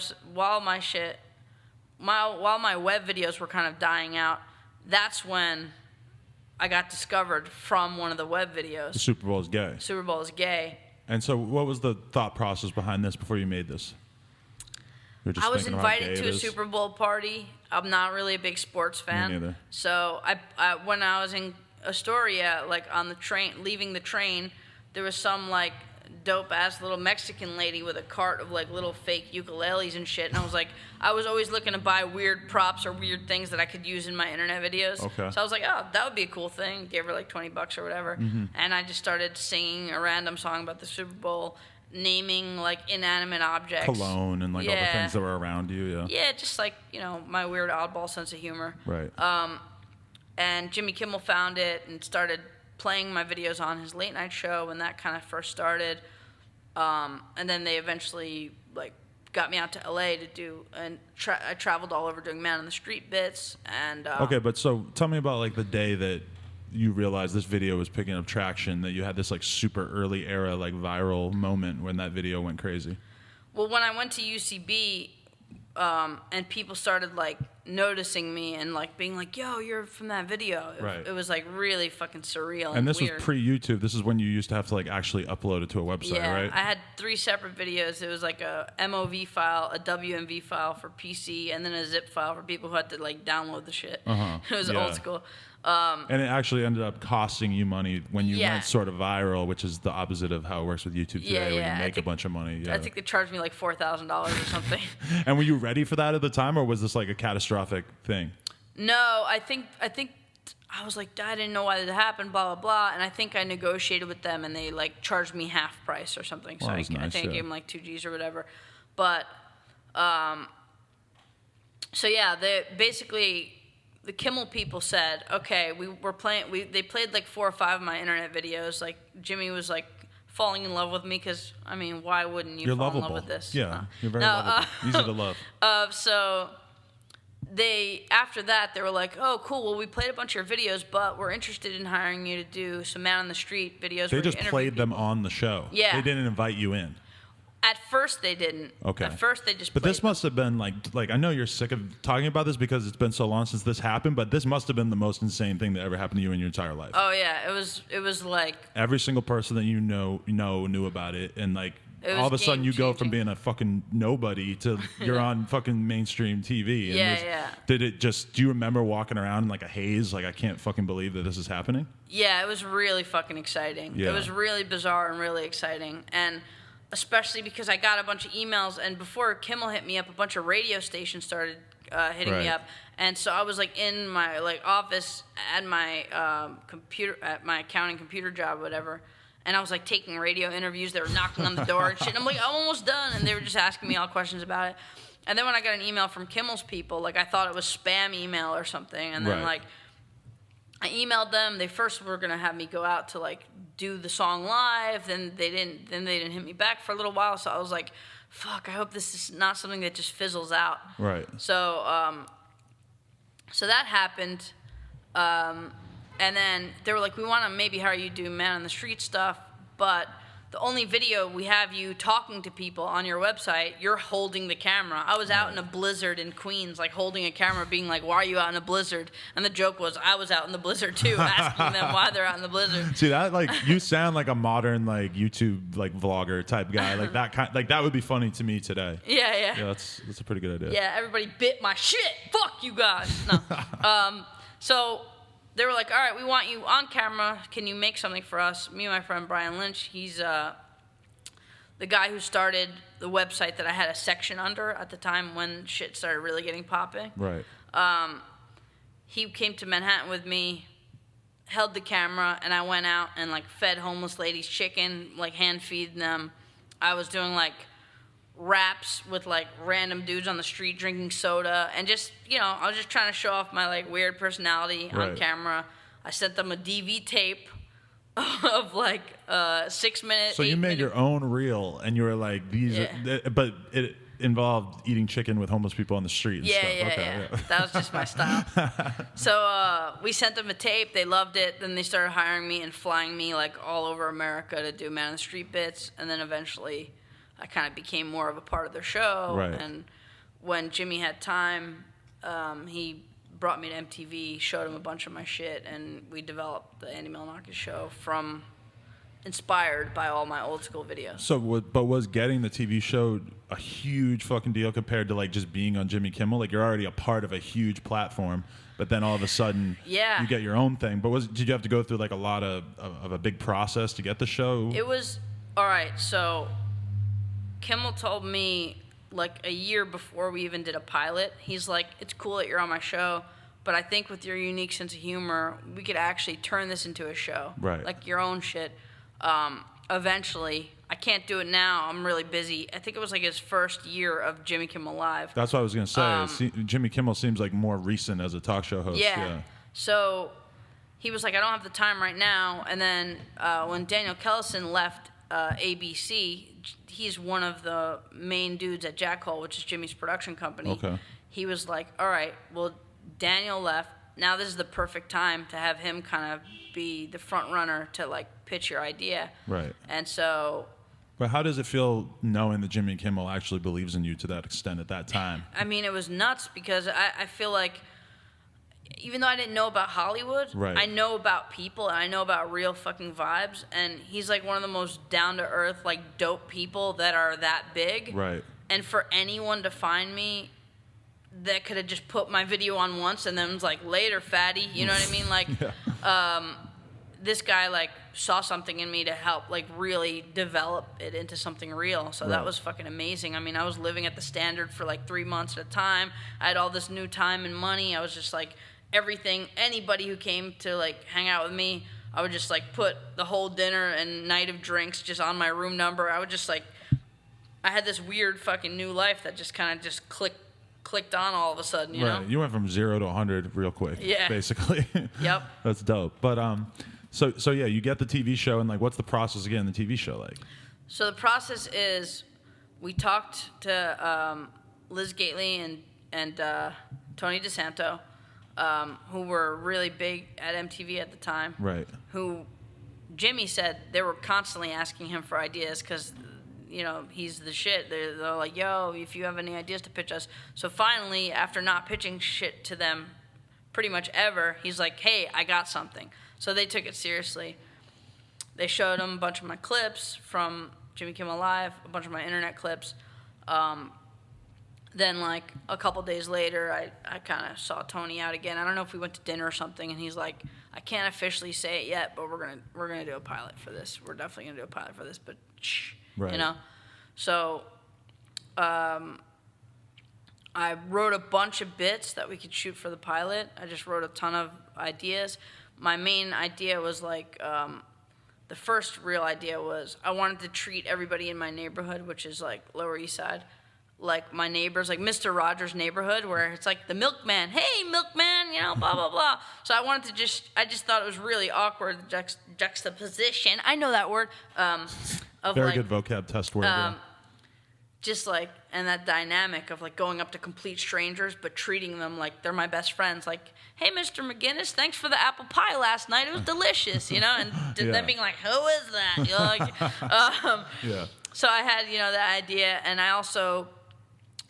videos were kind of dying out, that's when I got discovered from one of the web videos. The Super Bowl is gay. Super Bowl is gay. And so what was the thought process behind this before you made this? I was invited to a Super Bowl party. I'm not really a big sports fan. Me neither. So I when I was in Astoria, like on the train, leaving the train, there was some like dope ass little Mexican lady with a cart of like little fake ukuleles and shit. And I was always looking to buy weird props or weird things that I could use in my internet videos. Okay. So I was like, oh, that would be a cool thing. Gave her like $20 or whatever. And I just started singing a random song about the Super Bowl, naming like inanimate objects. Cologne and like all the things that were around you. Yeah, just like, you know, my weird oddball sense of humor. Right. And Jimmy Kimmel found it and started playing my videos on his late night show when that kind of first started. And then they eventually like got me out to LA to do, and I traveled all over doing man on the street bits. And okay, but so tell me about like the day that you realized this video was picking up traction, that you had this like super early era like viral moment when that video went crazy. Well, when I went to UCB, and people started like noticing me and like being like, yo, you're from that video. It was like really fucking surreal and this weird. was pre-YouTube. This is when you used to have to like actually upload it to a website, right? I had 3 separate videos. It was like a MOV file, a WMV file for PC, and then a zip file for people who had to like download the shit. It was old school. And it actually ended up costing you money when you went sort of viral, which is the opposite of how it works with YouTube today, where you make a bunch of money. Yeah. I think they charged me like $4,000 or something. And were you ready for that at the time, or was this like a catastrophic thing? No, I think I was like, I didn't know why that happened, blah, blah, blah. And I think I negotiated with them, and they like charged me half price or something. So I think I gave them like 2 G's or whatever. But, so yeah, basically the Kimmel people said, okay, they played like 4 or 5 of my internet videos. Like Jimmy was like falling in love with me because, I mean, why wouldn't you fall in love with this? Yeah, you're very lovable. Easy to love. So after that, they were like, oh, cool, well, we played a bunch of your videos, but we're interested in hiring you to do some man on the street videos. They just played them on the show. Yeah. They didn't invite you in. At first, they didn't. Okay. At first, they just But this must have been like I know you're sick of talking about this because it's been so long since this happened, but this must have been the most insane thing that ever happened to you in your entire life. Oh, yeah. It was like... Every single person that you know knew about it, and like all of a sudden you go from being a fucking nobody to you're on fucking mainstream TV. And do you remember walking around in like a haze, like I can't fucking believe that this is happening? Yeah, it was really fucking exciting. Yeah. It was really bizarre and really exciting. And especially because I got a bunch of emails, and before Kimmel hit me up, a bunch of radio stations started hitting me up, and so I was like in my like office at my computer, at my accounting computer job, whatever, and I was like taking radio interviews. They were knocking on the door and shit. And I'm like, I'm almost done, and they were just asking me all questions about it. And then when I got an email from Kimmel's people, like I thought it was spam email or something, and then like I emailed them. They first were gonna have me go out to like do the song live. Then they didn't hit me back for a little while. So I was like, "Fuck! I hope this is not something that just fizzles out." Right. So, so that happened, and then they were like, "We want to maybe hire you to do man on the street stuff, but the only video we have you talking to people on your website, you're holding the camera." I was out in a blizzard in Queens, like holding a camera, being like, "Why are you out in a blizzard?" And the joke was, I was out in the blizzard too, asking them why they're out in the blizzard. See that, like, you sound like a modern like YouTube like vlogger type guy, like that kind, like that would be funny to me today. Yeah. Yeah, that's a pretty good idea. Yeah, everybody bit my shit. Fuck you guys. No. So they were like, all right, we want you on camera. Can you make something for us? Me and my friend Brian Lynch, he's the guy who started the website that I had a section under at the time when shit started really getting popping. Right. He came to Manhattan with me, held the camera, and I went out and like fed homeless ladies chicken, like hand feeding them. I was doing like raps with like random dudes on the street drinking soda, and just, you know, I was just trying to show off my like weird personality on camera. I sent them a DV tape of like 6 minutes. So you made your own reel, and you were like, these are, but it involved eating chicken with homeless people on the street and stuff. Yeah. That was just my style. So we sent them a tape. They loved it. Then they started hiring me and flying me like all over America to do man on the street bits, and then eventually I kind of became more of a part of their show. Right. And when Jimmy had time, he brought me to MTV, showed him a bunch of my shit, and we developed the Andy Milonakis show inspired by all my old school videos. So, but was getting the TV show a huge fucking deal compared to like just being on Jimmy Kimmel? Like, you're already a part of a huge platform, but then all of a sudden you get your own thing. But did you have to go through like a lot of a big process to get the show? It was, all right, so Kimmel told me like a year before we even did a pilot, he's like, it's cool that you're on my show, but I think with your unique sense of humor, we could actually turn this into a show. Right. Like your own shit. Eventually, I can't do it now. I'm really busy. I think it was like his first year of Jimmy Kimmel Live. That's what I was going to say. Jimmy Kimmel seems like more recent as a talk show host. Yeah. So he was like, I don't have the time right now. And then when Daniel Kellison left ABC, he's one of the main dudes at Jack Hole, which is Jimmy's production company. Okay. He was like, all right, well, Daniel left. Now this is the perfect time to have him kind of be the front runner to like pitch your idea. Right. And so But how does it feel knowing that Jimmy Kimmel actually believes in you to that extent at that time? I mean, it was nuts because I feel like even though I didn't know about Hollywood, right. I know about people and I know about real fucking vibes. And he's like one of the most down to earth, like dope people that are that big. Right. And for anyone to find me that could have just put my video on once and then was like, later, fatty. You know what I mean? Like, yeah. This guy like saw something in me to help like really develop it into something real. So that was fucking amazing. I mean, I was living at the Standard for like 3 months at a time. I had all this new time and money. I was just like everything. Anybody who came to like hang out with me, I would just like put the whole dinner and night of drinks just on my room number. I would just like, I had this weird fucking new life that just kind of just clicked on all of a sudden, you know? You went from 0 to 100 real quick. Yeah. Basically. Yep. That's dope. But so yeah, you get the TV show, and like, what's the process again? The TV show like? So the process is, we talked to Liz Gately and Tony DeSanto, who were really big at MTV at the time. Right. Who Jimmy said they were constantly asking him for ideas because, you know, he's the shit. They're like, yo, if you have any ideas to pitch us. So finally, after not pitching shit to them pretty much ever, he's like, hey, I got something. So they took it seriously. They showed him a bunch of my clips from Jimmy Kimmel Live, a bunch of my internet clips. Then, like, a couple days later, I kind of saw Tony out again. I don't know if we went to dinner or something, and he's like, I can't officially say it yet, but we're gonna do a pilot for this. We're definitely gonna do a pilot for this, but shh, you know? So I wrote a bunch of bits that we could shoot for the pilot. I just wrote a ton of ideas. My main idea was like, the first real idea was I wanted to treat everybody in my neighborhood, which is like Lower East Side, like my neighbors, like Mr. Rogers' neighborhood, where it's like the milkman, hey, milkman, you know, blah, blah, blah. So I wanted to I just thought it was really awkward, juxtaposition, I know that word, of very like, good vocab test word. just like, and that dynamic of like going up to complete strangers, but treating them like they're my best friends. Like, hey, Mr. McGinnis, thanks for the apple pie last night. It was delicious, you know? And them being like, who is that? You know, like, So I had, you know, that idea. And I also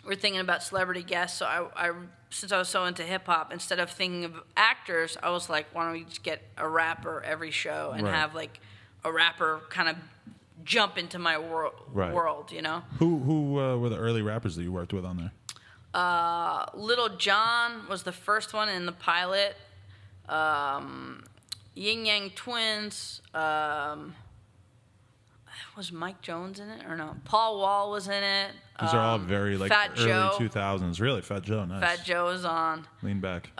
were thinking about celebrity guests. So I since I was so into hip hop, instead of thinking of actors, I was like, why don't we just get a rapper every show and have like a rapper kind of jump into my world, you know? Who were the early rappers that you worked with on there? Little John was the first one in the pilot. Yin Yang Twins. Was Mike Jones in it or no? Paul Wall was in it. These are all very like Fat early Joe. 2000s. Really, Fat Joe, nice. Fat Joe was on. Lean back.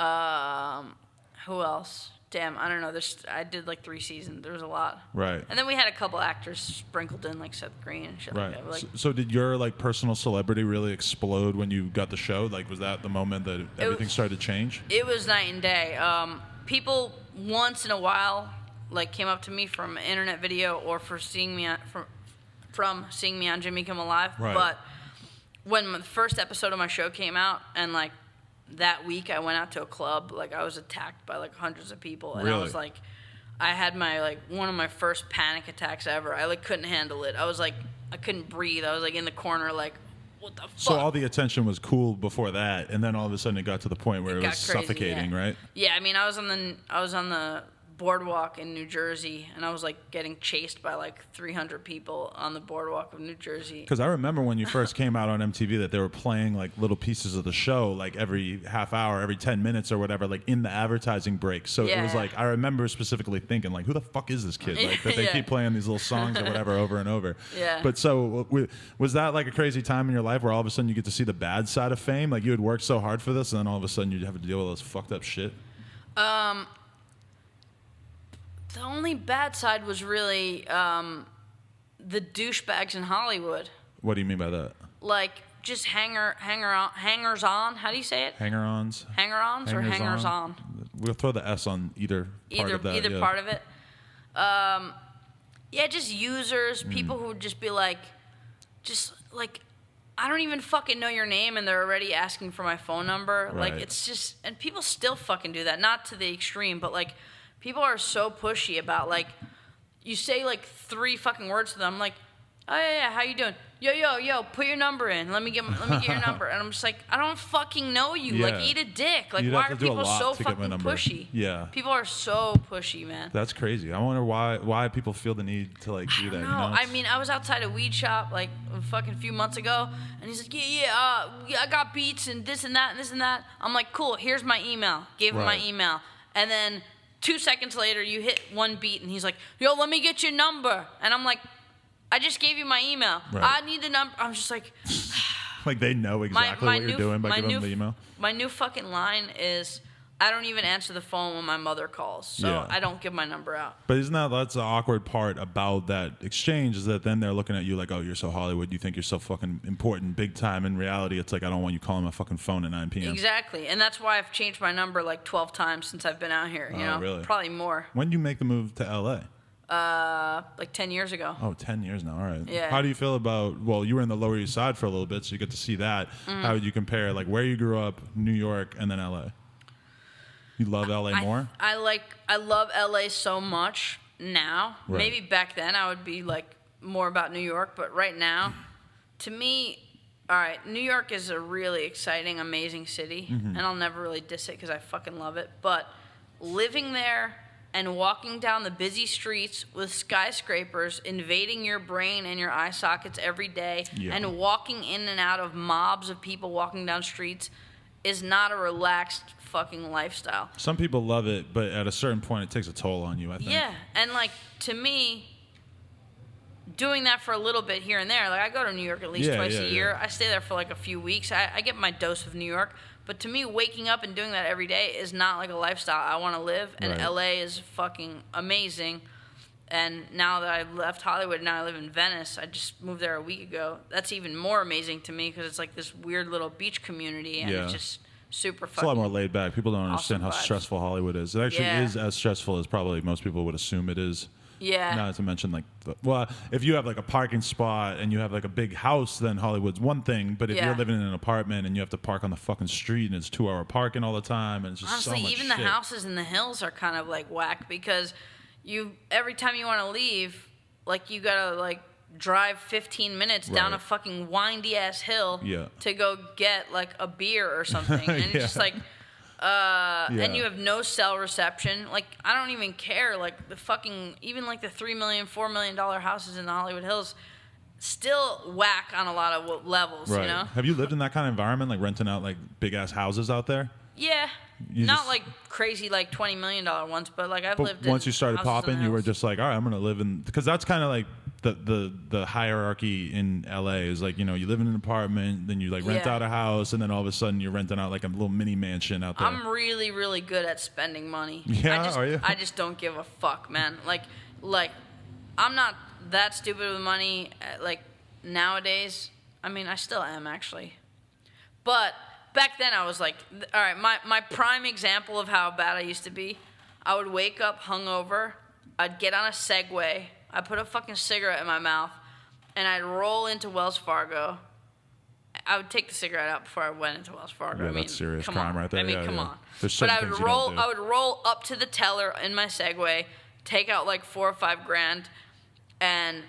Who else? Damn, I don't know. I did like 3 seasons. There was a lot. Right. And then we had a couple actors sprinkled in, like Seth Green and shit like that. Like, so did your like personal celebrity really explode when you got the show? Like, was that the moment that everything started to change? It was night and day. People once in a while like came up to me from an internet video or for seeing me from seeing me on Jimmy Kimmel Live. Right. But when the first episode of my show came out and like that week I went out to a club, like I was attacked by like hundreds of people, and I was like, I had my like one of my first panic attacks ever. I like couldn't handle it. I was like, I couldn't breathe. I was like in the corner like, what the fuck? So all the attention was cool before that, and then all of a sudden it got to the point where it was crazy, suffocating, right? Yeah, I mean I was on the boardwalk in New Jersey, and I was like getting chased by like 300 people on the boardwalk of New Jersey. Because I remember when you first came out on MTV that they were playing like little pieces of the show like every half hour, every 10 minutes or whatever, like in the advertising break. So it was like, I remember specifically thinking like, who the fuck is this kid? Like that they keep playing these little songs or whatever over and over. Yeah. But so was that like a crazy time in your life where all of a sudden you get to see the bad side of fame? Like you had worked so hard for this, and then all of a sudden you have to deal with this fucked up shit? The only bad side was really the douchebags in Hollywood. What do you mean by that? Like just hangers on. How do you say it? Hanger-ons. Hanger-ons or hangers on? We'll throw the S on either part of that. Either part of it. Yeah, just users, people who would just be like, I don't even fucking know your name, and they're already asking for my phone number. Right. Like, it's just, and people still fucking do that. Not to the extreme, but like, people are so pushy about like, you say like 3 fucking words to them, like, Oh yeah, how you doing? Yo, put your number in. Let me get your number. And I'm just like, I don't fucking know you. Yeah. Like, eat a dick. Like, You'd why have are to do a people lot so to get my fucking number. pushy? Yeah. People are so pushy, man. That's crazy. I wonder why people feel the need to like do that. No, You know? I mean, I was outside a weed shop like a fucking few months ago, and he's like, yeah, I got beats and this and that and this and that. I'm like, cool. Here's my email. Gave him my email, and then 2 seconds later, you hit one beat, and he's like, yo, let me get your number, and I'm like, I just gave you my email. Right. I need the number. I'm just like, like they know exactly what you're doing by giving them the email. My new fucking line is, I don't even answer the phone when my mother calls, so I don't give my number out. But that's the awkward part about that exchange is that then they're looking at you like, oh, you're so Hollywood. You think you're so fucking important, big time. In reality, it's like, I don't want you calling my fucking phone at 9 p.m. Exactly. And that's why I've changed my number like 12 times since I've been out here. You know, really? Probably more. When did you make the move to L.A.? Like 10 years ago. Oh, 10 years now. All right. Yeah. How do you feel about, well, you were in the Lower East Side for a little bit, so you get to see that. How would you compare, like, where you grew up, New York, and then L.A.? You love L.A. more? I love LA so much now. Right. Maybe back then I would be like more about New York, but right now, to me, all right, New York is a really exciting, amazing city, and I'll never really diss it because I fucking love it. But living there and walking down the busy streets with skyscrapers invading your brain and your eye sockets every day, and walking in and out of mobs of people walking down streets is not a relaxed fucking lifestyle. Some people love it, but at a certain point, it takes a toll on you, I think. Yeah, and like, to me, doing that for a little bit here and there, like I go to New York at least twice a year. I stay there for like a few weeks. I get my dose of New York. But to me, waking up and doing that every day is not like a lifestyle I want to live. And LA is fucking amazing. And now that I've left Hollywood, now I live in Venice. I just moved there a week ago. That's even more amazing to me because it's like this weird little beach community, and it's just super fucking. It's a lot more laid back. People don't understand awesome how vibes. stressful Hollywood is. It actually is as stressful as probably most people would assume it is. Yeah. Not to mention, like, if you have like a parking spot and you have like a big house, then Hollywood's one thing. But if you're living in an apartment and you have to park on the fucking street and it's 2-hour parking all the time, and it's just honestly, so much even shit. the houses in the hills are kind of like whack because every time you want to leave, like you gotta like drive 15 minutes down a fucking windy ass hill to go get like a beer or something, and it's just like. And you have no cell reception. Like, I don't even care. Like, the fucking, even like the $3 million, $4 million houses in the Hollywood Hills still whack on a lot of levels, you know? Have you lived in that kind of environment, like renting out like big ass houses out there? Yeah. Not like crazy, like $20 million ones, but like I've lived in. Once you started houses popping, in the you were hills. just like, all right, I'm going to live in, because that's kind of like the hierarchy in LA is like, you know, you live in an apartment, then you like rent out a house, and then all of a sudden you're renting out like a little mini mansion out there. I'm really, really good at spending money. Yeah, are you? I just don't give a fuck, man. Like I'm not that stupid with money. Like nowadays, I mean, I still am actually, but back then I was like, all right, my prime example of how bad I used to be. I would wake up hungover. I'd get on a Segway. I'd put a fucking cigarette in my mouth, and I'd roll into Wells Fargo. I would take the cigarette out before I went into Wells Fargo. Yeah, I mean, that's serious come crime on. right there. I mean, Yeah, come yeah. on. There's But certain I things would you don't roll. do. I would roll up to the teller in my Segway, take out like $4 or $5 and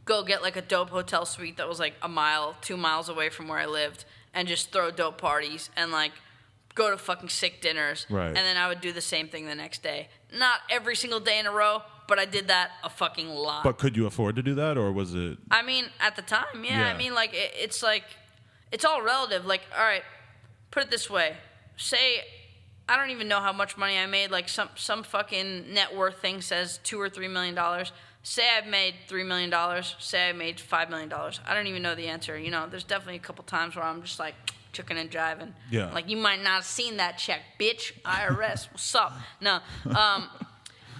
go get like a dope hotel suite that was like a mile, 2 miles away from where I lived, and just throw dope parties and like go to fucking sick dinners. Right. And then I would do the same thing the next day. Not every single day in a row, but I did that a fucking lot. But could you afford to do that, or was it? I mean, at the time, yeah. I mean, like, it's like, it's all relative. Like, all right, put it this way. Say, I don't even know how much money I made. Like, some fucking net worth thing says $2 or $3 million. Say I've made $3 million. Say I made $5 million. I don't even know the answer. You know, there's definitely a couple times where I'm just like, chicking and jiving. Yeah. Like, you might not have seen that check, bitch. IRS, what's up? No.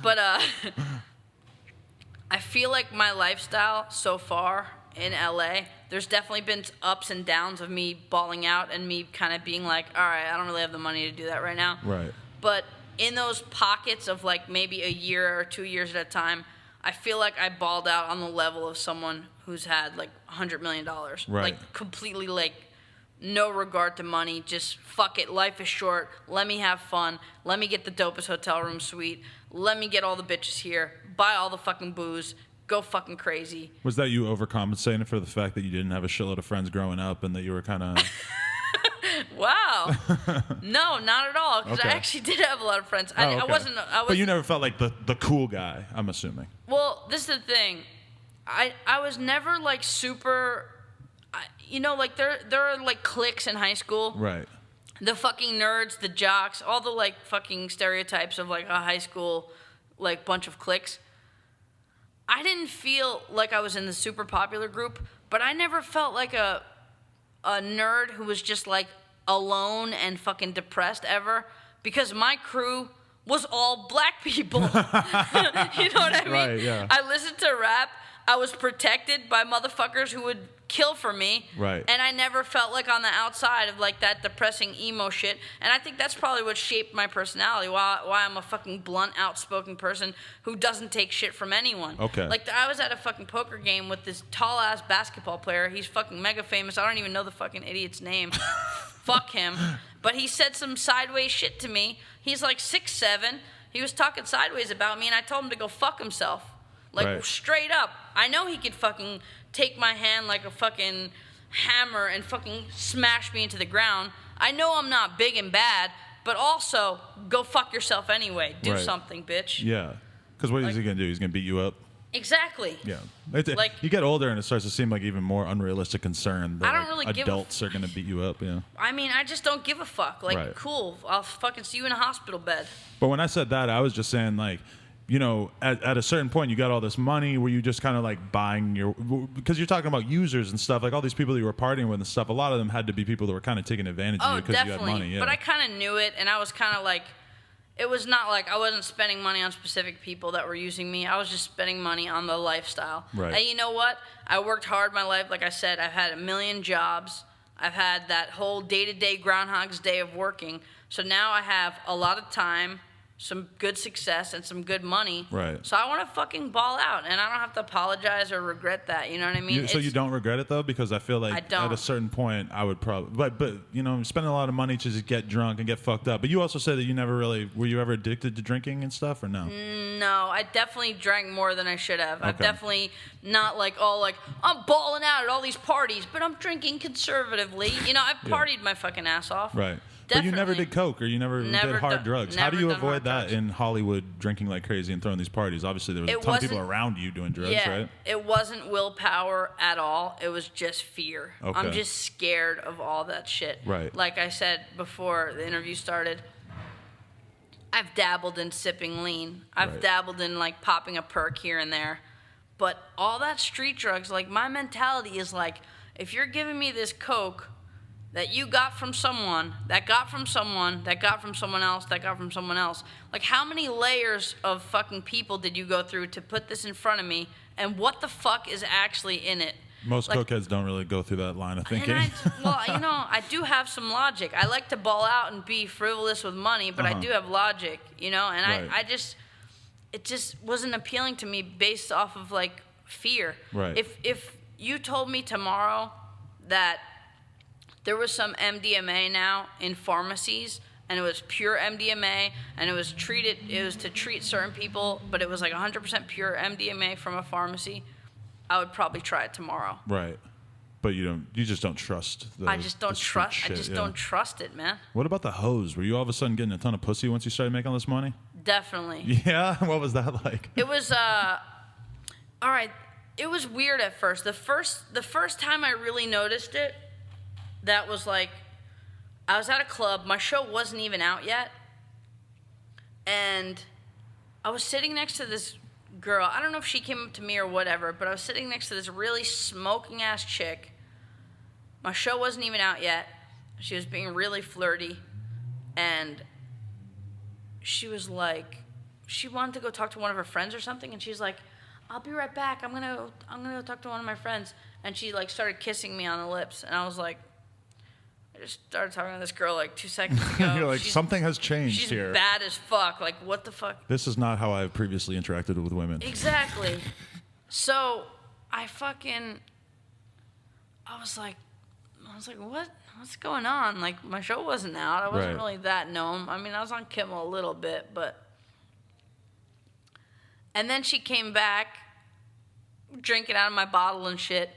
But I feel like my lifestyle so far in LA, there's definitely been ups and downs of me balling out and me kind of being like, all right, I don't really have the money to do that right now. Right. But in those pockets of like maybe a year or 2 years at a time, I feel like I balled out on the level of someone who's had like $100 million. Right. Like completely like no regard to money, just fuck it, life is short, let me have fun, let me get the dopest hotel room suite, let me get all the bitches here, buy all the fucking booze, go fucking crazy. Was that you overcompensating for the fact that you didn't have a shitload of friends growing up and that you were kind of... Wow. No, not at all. Because Okay. I actually did have a lot of friends. I wasn't. But you never felt like the cool guy, I'm assuming. Well, this is the thing. I was never like super. Like there are like cliques in high school. Right. The fucking nerds, the jocks, all the like fucking stereotypes of like a high school like bunch of cliques. I didn't feel like I was in the super popular group, but I never felt like a nerd who was just like alone and fucking depressed ever, because my crew was all black people. You know what I mean? Right, yeah. I listened to rap. I was protected by motherfuckers who would kill for me. Right. And I never felt like on the outside of like that depressing emo shit. And I think that's probably what shaped my personality, why I'm a fucking blunt, outspoken person who doesn't take shit from anyone. Okay. Like I was at a fucking poker game with this tall ass basketball player. He's fucking mega famous. I don't even know the fucking idiot's name. Fuck him. But he said some sideways shit to me. He's like 6'7". He was talking sideways about me, and I told him to go fuck himself. Like, Right. straight up. I know he could fucking take my hand like a fucking hammer and fucking smash me into the ground. I know I'm not big and bad, but also, go fuck yourself anyway. Do Right. something, bitch. Yeah. Because what is he going to do? He's going to beat you up? Exactly. Yeah. Like- you get older and it starts to seem like even more unrealistic concern that I don't really give a adults are going to beat you up. Yeah. I mean, I just don't give a fuck. Like, Right. cool. I'll fucking see you in a hospital bed. But when I said that, I was just saying, like, you know, at a certain point, you got all this money. Were you just kind of like buying your, because you're talking about users and stuff, like all these people that you were partying with and stuff. A lot of them had to be people that were kind of taking advantage of Oh, you because you had definitely. money. Yeah. But I kind of knew it, and I was kind of like, it was not like I wasn't spending money on specific people that were using me. I was just spending money on the lifestyle. Right. And you know what? I worked hard my life. Like I said, I've had a million jobs. I've had that whole day-to-day Groundhog's Day of working. So now I have a lot of time, some good success, and some good money. Right. So I want to fucking ball out, and I don't have to apologize or regret that. You know what I mean? So you don't regret it though, because I feel like I don't. at a certain point I would probably, but you know, spending a lot of money to just get drunk and get fucked up. But you also said that you never really, were you ever addicted to drinking and stuff, or no? No, I definitely drank more than I should have. I've Okay. definitely not like all like, I'm balling out at all these parties, but I'm drinking conservatively. You know, I've partied my fucking ass off. Right. But you never Definitely. did coke, or you never did hard done- drugs. How do never you done avoid hard that drugs. in Hollywood, drinking like crazy and throwing these parties? Obviously, there was a It ton of people wasn't- around you doing drugs, Yeah, right? it wasn't willpower at all. It was just fear. Okay. I'm just scared of all that shit. Right. Like I said before the interview started, I've dabbled in sipping lean. I've Right. dabbled in like popping a perk here and there. But all that street drugs, like my mentality is like, if you're giving me this coke that you got from someone, that got from someone, that got from someone else, that got from someone else, like how many layers of fucking people did you go through to put this in front of me, and what the fuck is actually in it? Most Like- cokeheads don't really go through that line of thinking. And I do have some logic. I like to ball out and be frivolous with money, but I do have logic, you know, and Right. it just wasn't appealing to me based off of like fear. Right. If you told me tomorrow that there was some MDMA now in pharmacies, and it was pure MDMA, and it was to treat certain people, but it was like 100% pure MDMA from a pharmacy, I would probably try it tomorrow. Right. But you just don't trust the I just don't the street trust. shit, I just yeah. don't trust it, man. What about the hose? Were you all of a sudden getting a ton of pussy once you started making all this money? Definitely. Yeah? What was that like? It was all right. It was weird at first. The first time I really noticed it, that was like, I was at a club. My show wasn't even out yet, and I was sitting next to this girl. I don't know if she came up to me or whatever, but I was sitting next to this really smoking ass chick. My show wasn't even out yet. She was being really flirty, and she was like, she wanted to go talk to one of her friends or something, and she's like, I'll be right back. I'm gonna go talk to one of my friends. And she like started kissing me on the lips, and I was like, I just started talking to this girl like 2 seconds ago. You're like, something has changed she's here. bad as fuck. Like, what the fuck? This is not how I've previously interacted with women. Exactly. So I was like, what's going on? Like, my show wasn't out. I wasn't Right. really that known. I mean, I was on Kimmel a little bit, but. And then she came back, drinking out of my bottle and shit.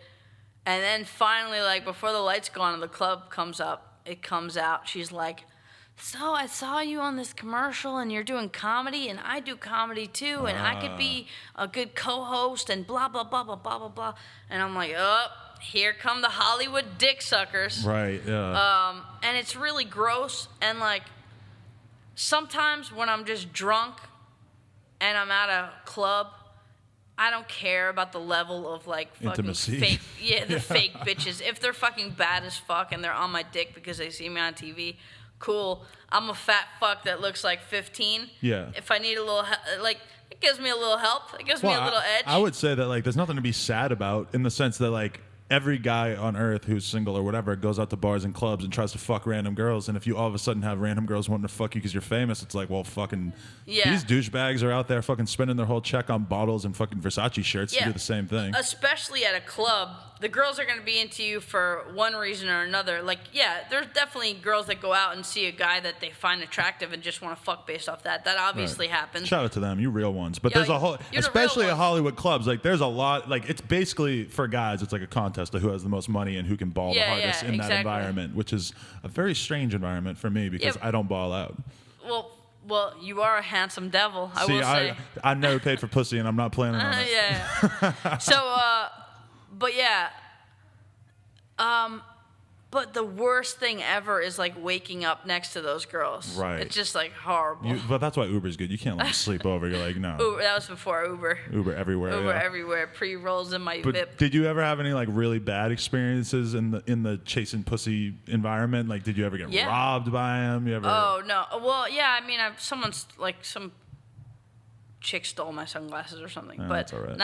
And then finally, like, before the lights go on and the club comes out, she's like, so I saw you on this commercial and you're doing comedy and I do comedy too and I could be a good co-host and blah, blah, blah, blah, blah, blah, blah. And I'm like, oh, here come the Hollywood dick suckers. Right, yeah. And it's really gross. And, like, sometimes when I'm just drunk and I'm at a club, I don't care about the level of, like, fucking intimacy. Fake, fake bitches. If they're fucking bad as fuck and they're on my dick because they see me on TV, cool. I'm a fat fuck that looks like 15. Yeah. If I need a little, like, it gives me a little help. It gives me a little edge. I would say that, like, there's nothing to be sad about in the sense that, like, every guy on earth who's single or whatever goes out to bars and clubs and tries to fuck random girls. And if you all of a sudden have random girls wanting to fuck you because you're famous, it's like, well, fucking these douchebags are out there fucking spending their whole check on bottles and fucking Versace shirts to do the same thing. Especially at a club, the girls are going to be into you for one reason or another. Like, yeah, there's definitely girls that go out and see a guy that they find attractive and just want to fuck based off that. That obviously happens. Shout out to them, you real ones. But there's a whole, especially at Hollywood clubs, like there's a lot, like it's basically for guys, it's like a contest of who has the most money and who can ball the hardest in that environment, which is a very strange environment for me because I don't ball out. Well, you are a handsome devil, I will say. I never paid for pussy and I'm not planning on it. Yeah. So, but yeah. But the worst thing ever is, like, waking up next to those girls. Right. It's just, like, horrible. But that's why Uber's good. You can't let them sleep over. You're like, no. Uber, that was before Uber. Uber everywhere. Uber everywhere. Pre-rolls in my VIP. Did you ever have any, like, really bad experiences in the chasing pussy environment? Like, did you ever get robbed by them? You ever? Oh, no. Well, yeah, I mean, someone's, like, some chick stole my sunglasses or something, but that's all right.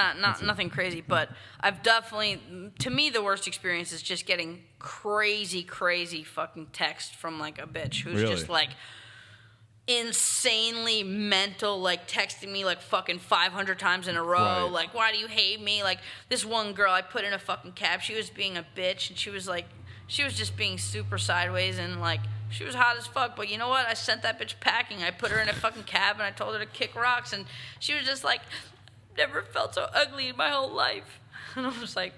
Nothing crazy. But I've definitely, to me, the worst experience is just getting crazy fucking text from, like, a bitch who's just, like, insanely mental, like, texting me, like, fucking 500 times in a row, like, why do you hate me? Like, this one girl I put in a fucking cab, she was being a bitch, and she was just being super sideways, and, like, she was hot as fuck, but you know what? I sent that bitch packing. I put her in a fucking cab, and I told her to kick rocks, and she was just like, never felt so ugly in my whole life. And I was like,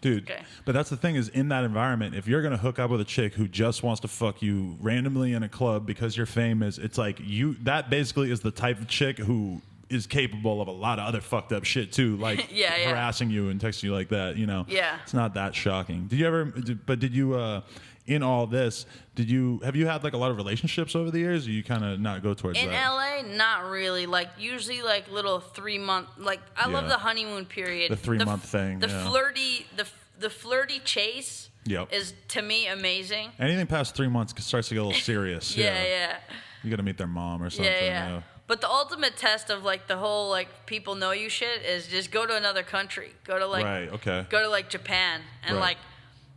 dude, okay. But that's the thing is, in that environment, if you're going to hook up with a chick who just wants to fuck you randomly in a club because you're famous, it's like that basically is the type of chick who is capable of a lot of other fucked up shit too, like harassing you and texting you like that, you know? Yeah. It's not that shocking. Did you in all this, have you had like a lot of relationships over the years, or you kind of not go towards that? In LA, not really. Like, usually, like, little 3-month, like, I love the honeymoon period. The 3-month thing. The flirty chase is, to me, amazing. Anything past 3 months starts to get a little serious. Yeah. You got to meet their mom or something. Yeah. But the ultimate test of, like, the whole, like, people know you shit is just go to another country. Go to, like, go to, like, Japan. And, like,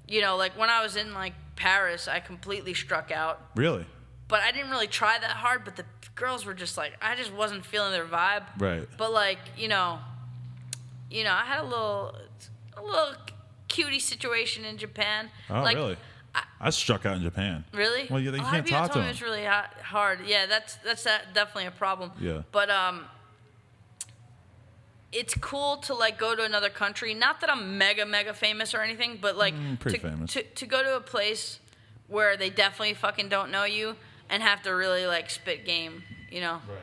you know, like, when I was in, like, Paris, I completely struck out. Really? But I didn't really try that hard, but the girls were just like, I just wasn't feeling their vibe. Right. But, like, you know, I had a little cutie situation in Japan. Oh, like, really? I struck out in Japan. Really? Well, you can't talk to them. It's really hard. Yeah, that's definitely a problem. Yeah. But it's cool to, like, go to another country. Not that I'm mega famous or anything, but, like, pretty famous. To go to a place where they definitely fucking don't know you and have to really, like, spit game, you know? Right.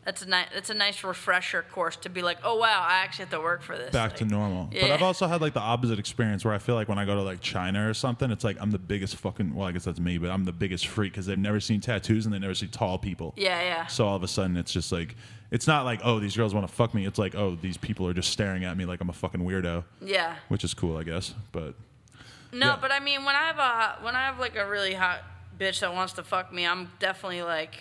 That's a nice refresher course to be like, oh wow, I actually have to work for this. Back to normal. Yeah. But I've also had, like, the opposite experience where I feel like when I go to, like, China or something, it's like I'm the biggest fucking, well, I guess that's me, but I'm the biggest freak because they've never seen tattoos and they never see tall people. Yeah. So all of a sudden it's just like, it's not like, oh, these girls want to fuck me. It's like, oh, these people are just staring at me like I'm a fucking weirdo. Yeah. Which is cool, I guess. But no, but I mean, when I have like a really hot bitch that wants to fuck me, I'm definitely like,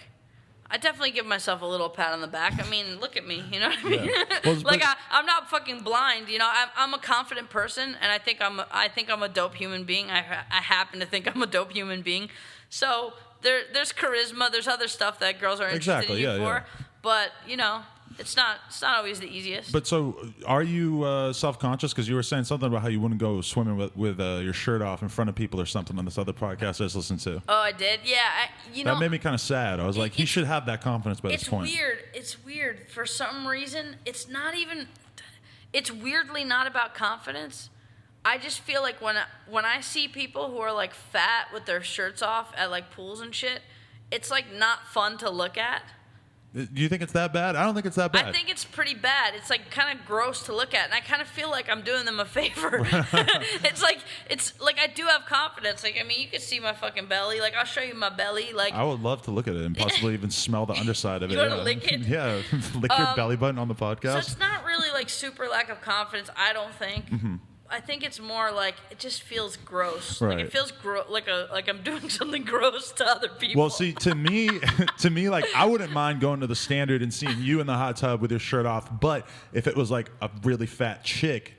I definitely give myself a little pat on the back. I mean, look at me, you know what I mean? Yeah. Well, like, I'm not fucking blind, you know. I'm a confident person, and I think I'm a dope human being. I happen to think I'm a dope human being. So there's charisma. There's other stuff that girls are interested in you for. Yeah. But, you know, it's not always the easiest. But so, are you self-conscious? Because you were saying something about how you wouldn't go swimming with your shirt off in front of people or something on this other podcast I just listened to. Oh, I did? Yeah. That made me kind of sad. I was like, he should have that confidence by this point. It's weird. For some reason, it's not even... it's weirdly not about confidence. I just feel like when I see people who are like fat with their shirts off at like pools and shit, it's like not fun to look at. Do you think it's that bad? I don't think it's that bad. I think it's pretty bad. It's like kind of gross to look at, and I kind of feel like I'm doing them a favor. It's like I do have confidence. Like, I mean, you can see my fucking belly. Like, I'll show you my belly. Like, I would love to look at it and possibly even smell the underside of it. You want to lick it? Yeah, lick your belly button on the podcast. So it's not really like super lack of confidence, I don't think. Mm-hmm. I think it's more like it just feels gross. Right. Like it feels like I'm doing something gross to other people. Well, see, to me, like I wouldn't mind going to the Standard and seeing you in the hot tub with your shirt off. But if it was like a really fat chick,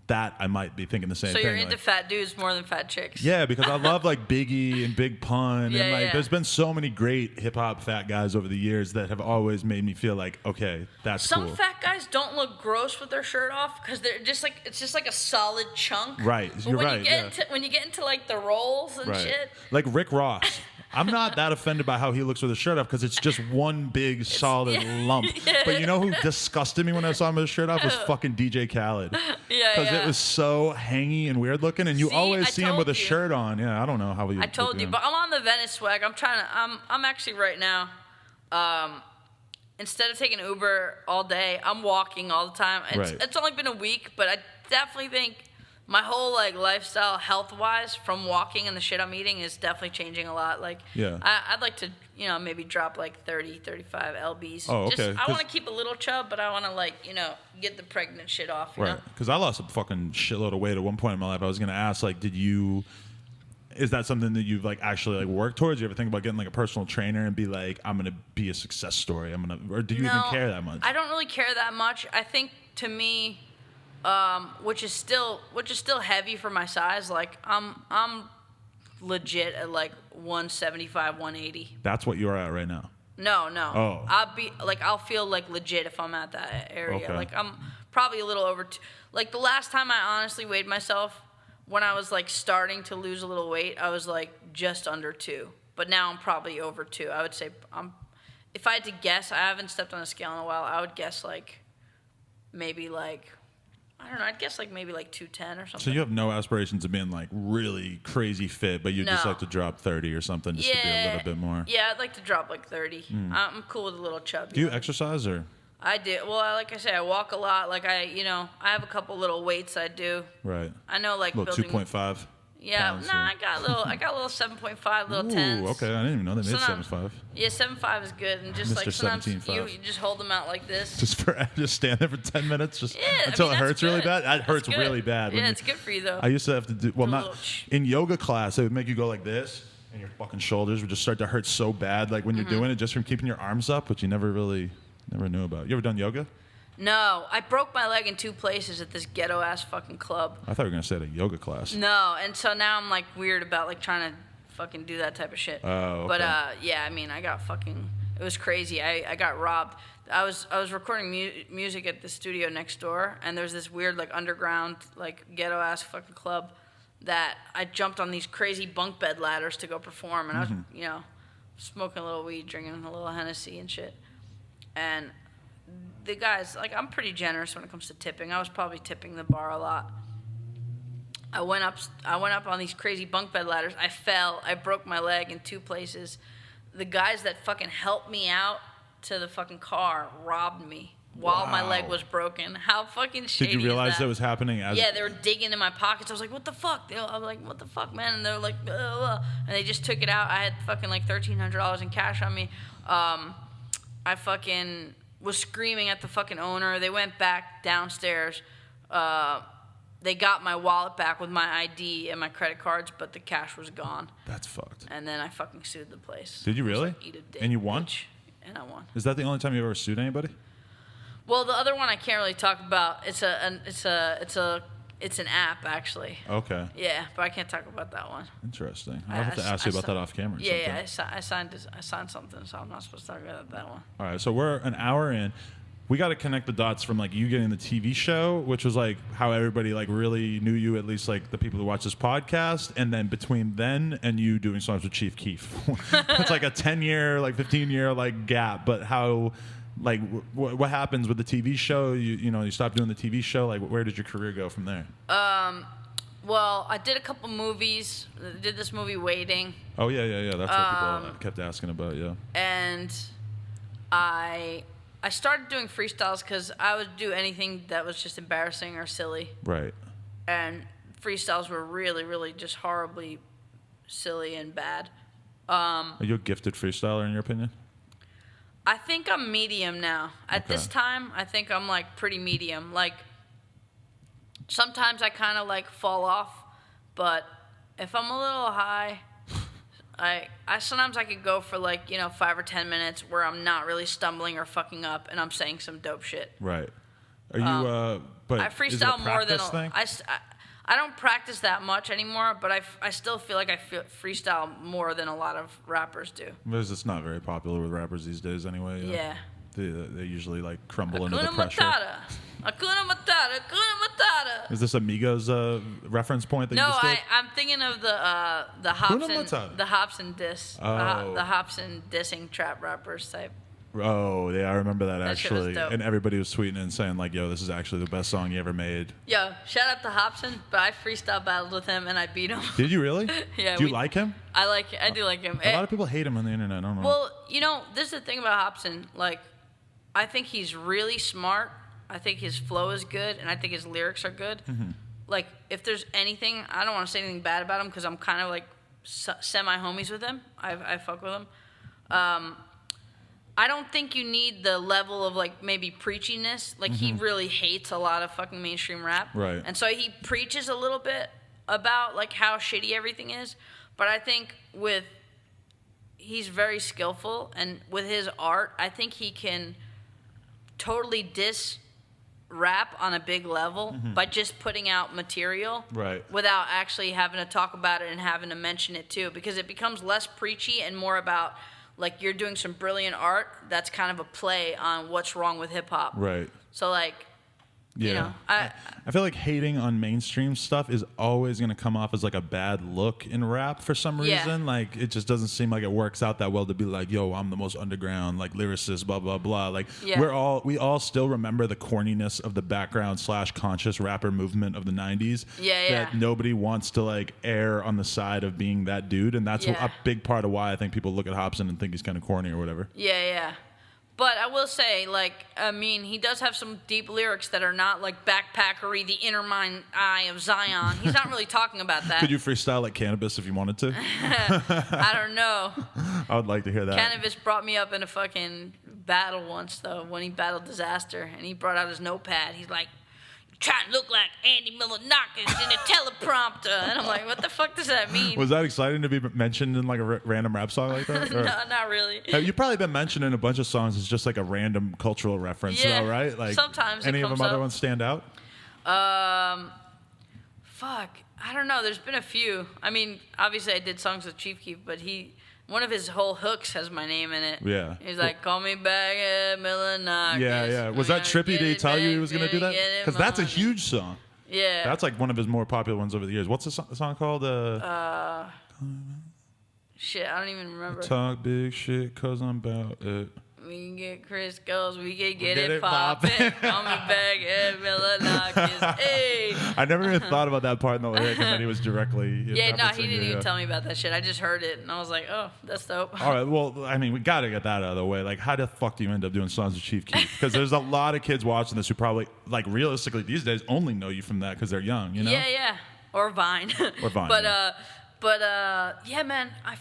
that I might be thinking the same thing. So you're into like, fat dudes more than fat chicks? Yeah, because I love like Biggie and Big Pun, and like there's been so many great hip hop fat guys over the years that have always made me feel like, okay, that's Some cool. fat guys don't look gross with their shirt off because they're just like it's just like a solid chunk. Right, but you're when right. You get when you get into like the rolls and shit, like Rick Ross. I'm not that offended by how he looks with his shirt off because it's just one big solid lump. Yeah. But you know who disgusted me when I saw him with his shirt off was fucking DJ Khaled. Because it was so hangy and weird looking, and you always see him with a shirt on. Yeah, I don't know how he. I told you, but I'm on the Venice swag. I'm actually right now. Instead of taking Uber all day, I'm walking all the time. It's only been a week, but I definitely think my whole like lifestyle health-wise from walking and the shit I'm eating is definitely changing a lot. Like, I'd like to, maybe drop like 30, 35 lbs. Oh, okay. I want to keep a little chub, but I want to like, get the pregnant shit off. You know? Because I lost a fucking shitload of weight at one point in my life. I was gonna ask, like, is that something that you've like actually like worked towards? You ever think about getting like a personal trainer and be like, I'm gonna be a success story? Or do you even care that much? I don't really care that much. I think to me. Which is still heavy for my size. Like I'm legit at like 175, 180. That's what you're at right now. No. Oh. I'll feel like legit if I'm at that area. Okay. Like I'm probably a little over. Like the last time I honestly weighed myself, when I was like starting to lose a little weight, I was like just under 2. But now I'm probably over 2. I would say if I had to guess, I haven't stepped on a scale in a while. I would guess like maybe like. I don't know. I'd guess like maybe like 210 or something. So you have no aspirations of being like really crazy fit, but you'd just like to drop 30 or something just to be a little bit more. Yeah, I'd like to drop like 30. I'm cool with a little chub. Do you exercise or? I do. Well, like I say, I walk a lot. Like I have a couple little weights I do. Right. I know like little 2.5. Yeah, I got a little 7.5, little 10s. Ooh, okay. I didn't even know they made 7.5. Yeah, 7.5 is good, and just Mr. like sometimes you 17.5. just hold them out like this. Just stand there for 10 minutes, until it hurts really bad. That hurts really bad. Yeah, it's good for you though. I used to have to do in yoga class. They would make you go like this, and your fucking shoulders would just start to hurt so bad, like when you're doing it just from keeping your arms up, which you never knew about. You ever done yoga? No, I broke my leg in 2 places at this ghetto ass fucking club. I thought you were gonna say at a yoga class. No, and so now I'm like weird about like trying to fucking do that type of shit. Oh, okay. But yeah, I mean, I got fucking. It was crazy. I got robbed. I was recording music at the studio next door, and there's this weird like underground like ghetto ass fucking club that I jumped on these crazy bunk bed ladders to go perform, and I was smoking a little weed, drinking a little Hennessy and shit, and. The guys, like, I'm pretty generous when it comes to tipping. I was probably tipping the bar a lot. I went up on these crazy bunk bed ladders. I fell. I broke my leg in 2 places. The guys that fucking helped me out to the fucking car robbed me while my leg was broken. How fucking shady Did you realize is that? was happening? Yeah, they were digging in my pockets. I was like, what the fuck? I was like, what the fuck, man? And they're like, ugh. And they just took it out. I had fucking like $1,300 in cash on me. I fucking was screaming at the fucking owner. They went back downstairs. They got my wallet back with my ID and my credit cards, but the cash was gone. That's fucked. And then I fucking sued the place. Did you really? Like, eat a dick, and you won? bitch. And I won. Is that the only time you ever sued anybody? Well, the other one I can't really talk about. It's an app actually. Okay. Yeah, but I can't talk about that one. Interesting. I'll have to ask you about that off camera. Yeah, I signed something, so I'm not supposed to talk about that one. All right, so we're an hour in. We got to connect the dots from like you getting the TV show, which was like how everybody like really knew you, at least like the people who watch this podcast, and then between then and you doing songs with Chief Keef. It's like a 10-year, like 15-year like gap, but how like what happens with the TV show? You stop doing the TV show. Like, where did your career go from there? Well, I did a couple movies. I did this movie, Waiting. Oh yeah. That's what people kept asking about. Yeah. And I started doing freestyles because I would do anything that was just embarrassing or silly. Right. And freestyles were really, really just horribly silly and bad. Are you a gifted freestyler in your opinion? I think I'm medium now. At this time, I think I'm like pretty medium. Like sometimes I kind of like fall off, but if I'm a little high, I sometimes I could go for like 5 or 10 minutes where I'm not really stumbling or fucking up, and I'm saying some dope shit. Right. Are you? But I freestyle more than thing? I don't practice that much anymore, but I still feel like I freestyle more than a lot of rappers do. Because it's not very popular with rappers these days anyway. Yeah. They usually like crumble Hakuna into the pressure. Hakuna Matata. Hakuna Matata. Is this a Migos reference point that you just did? No, I'm thinking of the Hobson diss. Oh. The Hobson dissing trap rappers type. Oh, yeah, I remember that That shit was actually. dope. And everybody was tweeting and saying like, yo, this is actually the best song you ever made. Yo, shout out to Hobson, but I freestyle battled with him and I beat him. Did you really? Yeah. Do you like him? I do like him. A lot of people hate him on the internet. I don't know. Well, this is the thing about Hobson. Like, I think he's really smart. I think his flow is good, and I think his lyrics are good. Mm-hmm. Like, if there's anything, I don't want to say anything bad about him because I'm kind of like semi-homies with him. I fuck with him. I don't think you need the level of like maybe preachiness. Like he really hates a lot of fucking mainstream rap. Right. And so he preaches a little bit about like how shitty everything is. But I think he's very skillful, and with his art, I think he can totally diss rap on a big level by just putting out material. Right. Without actually having to talk about it and having to mention it too, because it becomes less preachy and more about like you're doing some brilliant art that's kind of a play on what's wrong with hip hop. Right. So like, yeah. I feel like hating on mainstream stuff is always going to come off as like a bad look in rap for some reason. Like it just doesn't seem like it works out that well to be like, yo, I'm the most underground like lyricist, blah blah blah. Like we all still remember the corniness of the background / conscious rapper movement of the 90s. That nobody wants to like err on the side of being that dude, and that's a big part of why I think people look at Hobson and think he's kind of corny or whatever. Yeah. But I will say, like, I mean, he does have some deep lyrics that are not like backpackery, the inner mind eye of Zion. He's not really talking about that. Could you freestyle like Cannabis if you wanted to? I don't know. I would like to hear that. Cannabis brought me up in a fucking battle once, though, when he battled Disaster, and he brought out his notepad. He's like, trying to look like Andy Milonakis in a teleprompter. And I'm like, what the fuck does that mean? Was that exciting to be mentioned in like a random rap song like that? No, not really. You've probably been mentioned in a bunch of songs as just like a random cultural reference, though, right? Like sometimes any it of comes them other up. ones stand out? Fuck. I don't know. There's been a few. I mean, obviously I did songs with Chief Keef, but one of his whole hooks has my name in it. Yeah. He's like, call me back at Milonakis. Yeah. Was that trippy? Did he tell you he was going to do that? Because that's a huge song. Yeah. That's like one of his more popular ones over the years. What's the song called? Shit, I don't even remember. Talk big shit because I'm about it. We can get Chris Goes, we can get it poppin'. Call me back at Milonakis. Hey. I never even thought about that part in the lyric, and then he was directly. He didn't even tell me about that shit. I just heard it, and I was like, oh, that's dope. All right, well, I mean, we got to get that out of the way. Like, how the fuck do you end up doing songs with Chief Keef? Because there's a lot of kids watching this who probably, like, realistically these days only know you from that because they're young, you know? Yeah. Or Vine. Or Vine. But yeah, man, I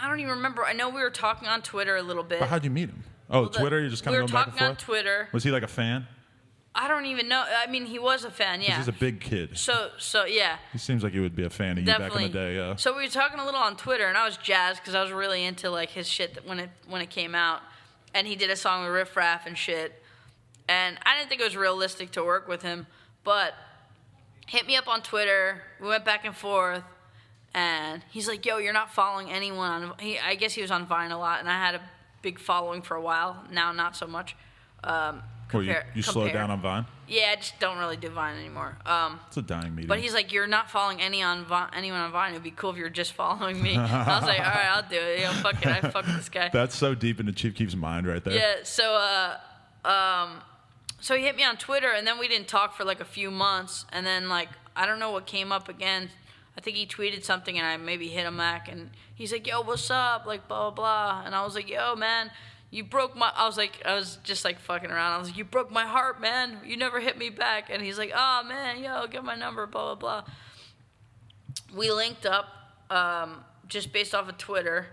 don't even remember. I know we were talking on Twitter a little bit. But how'd you meet him? Oh, Twitter? You're just kind of going back and forth? We were talking on Twitter. Was he like a fan? I don't even know. I mean, he was a fan, yeah. He's a big kid. So yeah. He seems like he would be a fan of you back in the day, yeah. So we were talking a little on Twitter, and I was jazzed because I was really into like his shit when it came out, and he did a song with Riff Raff and shit, and I didn't think it was realistic to work with him, but hit me up on Twitter. We went back and forth, and he's like, "Yo, you're not following anyone on." I guess he was on Vine a lot, and I had a big following for a while. Now, not so much. You slowed down on Vine? Yeah, I just don't really do Vine anymore. It's a dying medium. But he's like, you're not following anyone on Vine. It'd be cool if you're just following me. I was like, all right, I'll do it. Fuck it. I fuck with this guy. That's so deep into Chief Keef's mind right there. Yeah, so so he hit me on Twitter, and then we didn't talk for like a few months, and then like I don't know what came up again. I think he tweeted something, and I maybe hit him back, and he's like, "Yo, what's up?" Like blah blah blah, and I was like, "Yo, man, you broke my." I was just like fucking around. I was like, "You broke my heart, man. You never hit me back," and he's like, "Oh man, yo, get my number." Blah blah blah. We linked up just based off of Twitter.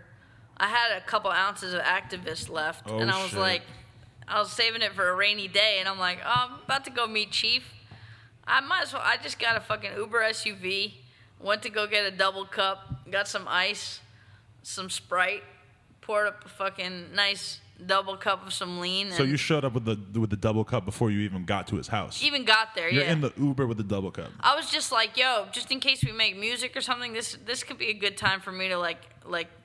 I had a couple ounces of Activist left, and I was like, I was saving it for a rainy day, and I'm like, oh, I'm about to go meet Chief. I might as well. I just got a fucking Uber SUV. Went to go get a double cup. Got some ice, some Sprite. Poured up a fucking nice double cup of some lean. So you showed up with the double cup before you even got to his house. Even got there, You're yeah. in the Uber with the double cup. I was just like, yo, just in case we make music or something, this could be a good time for me to like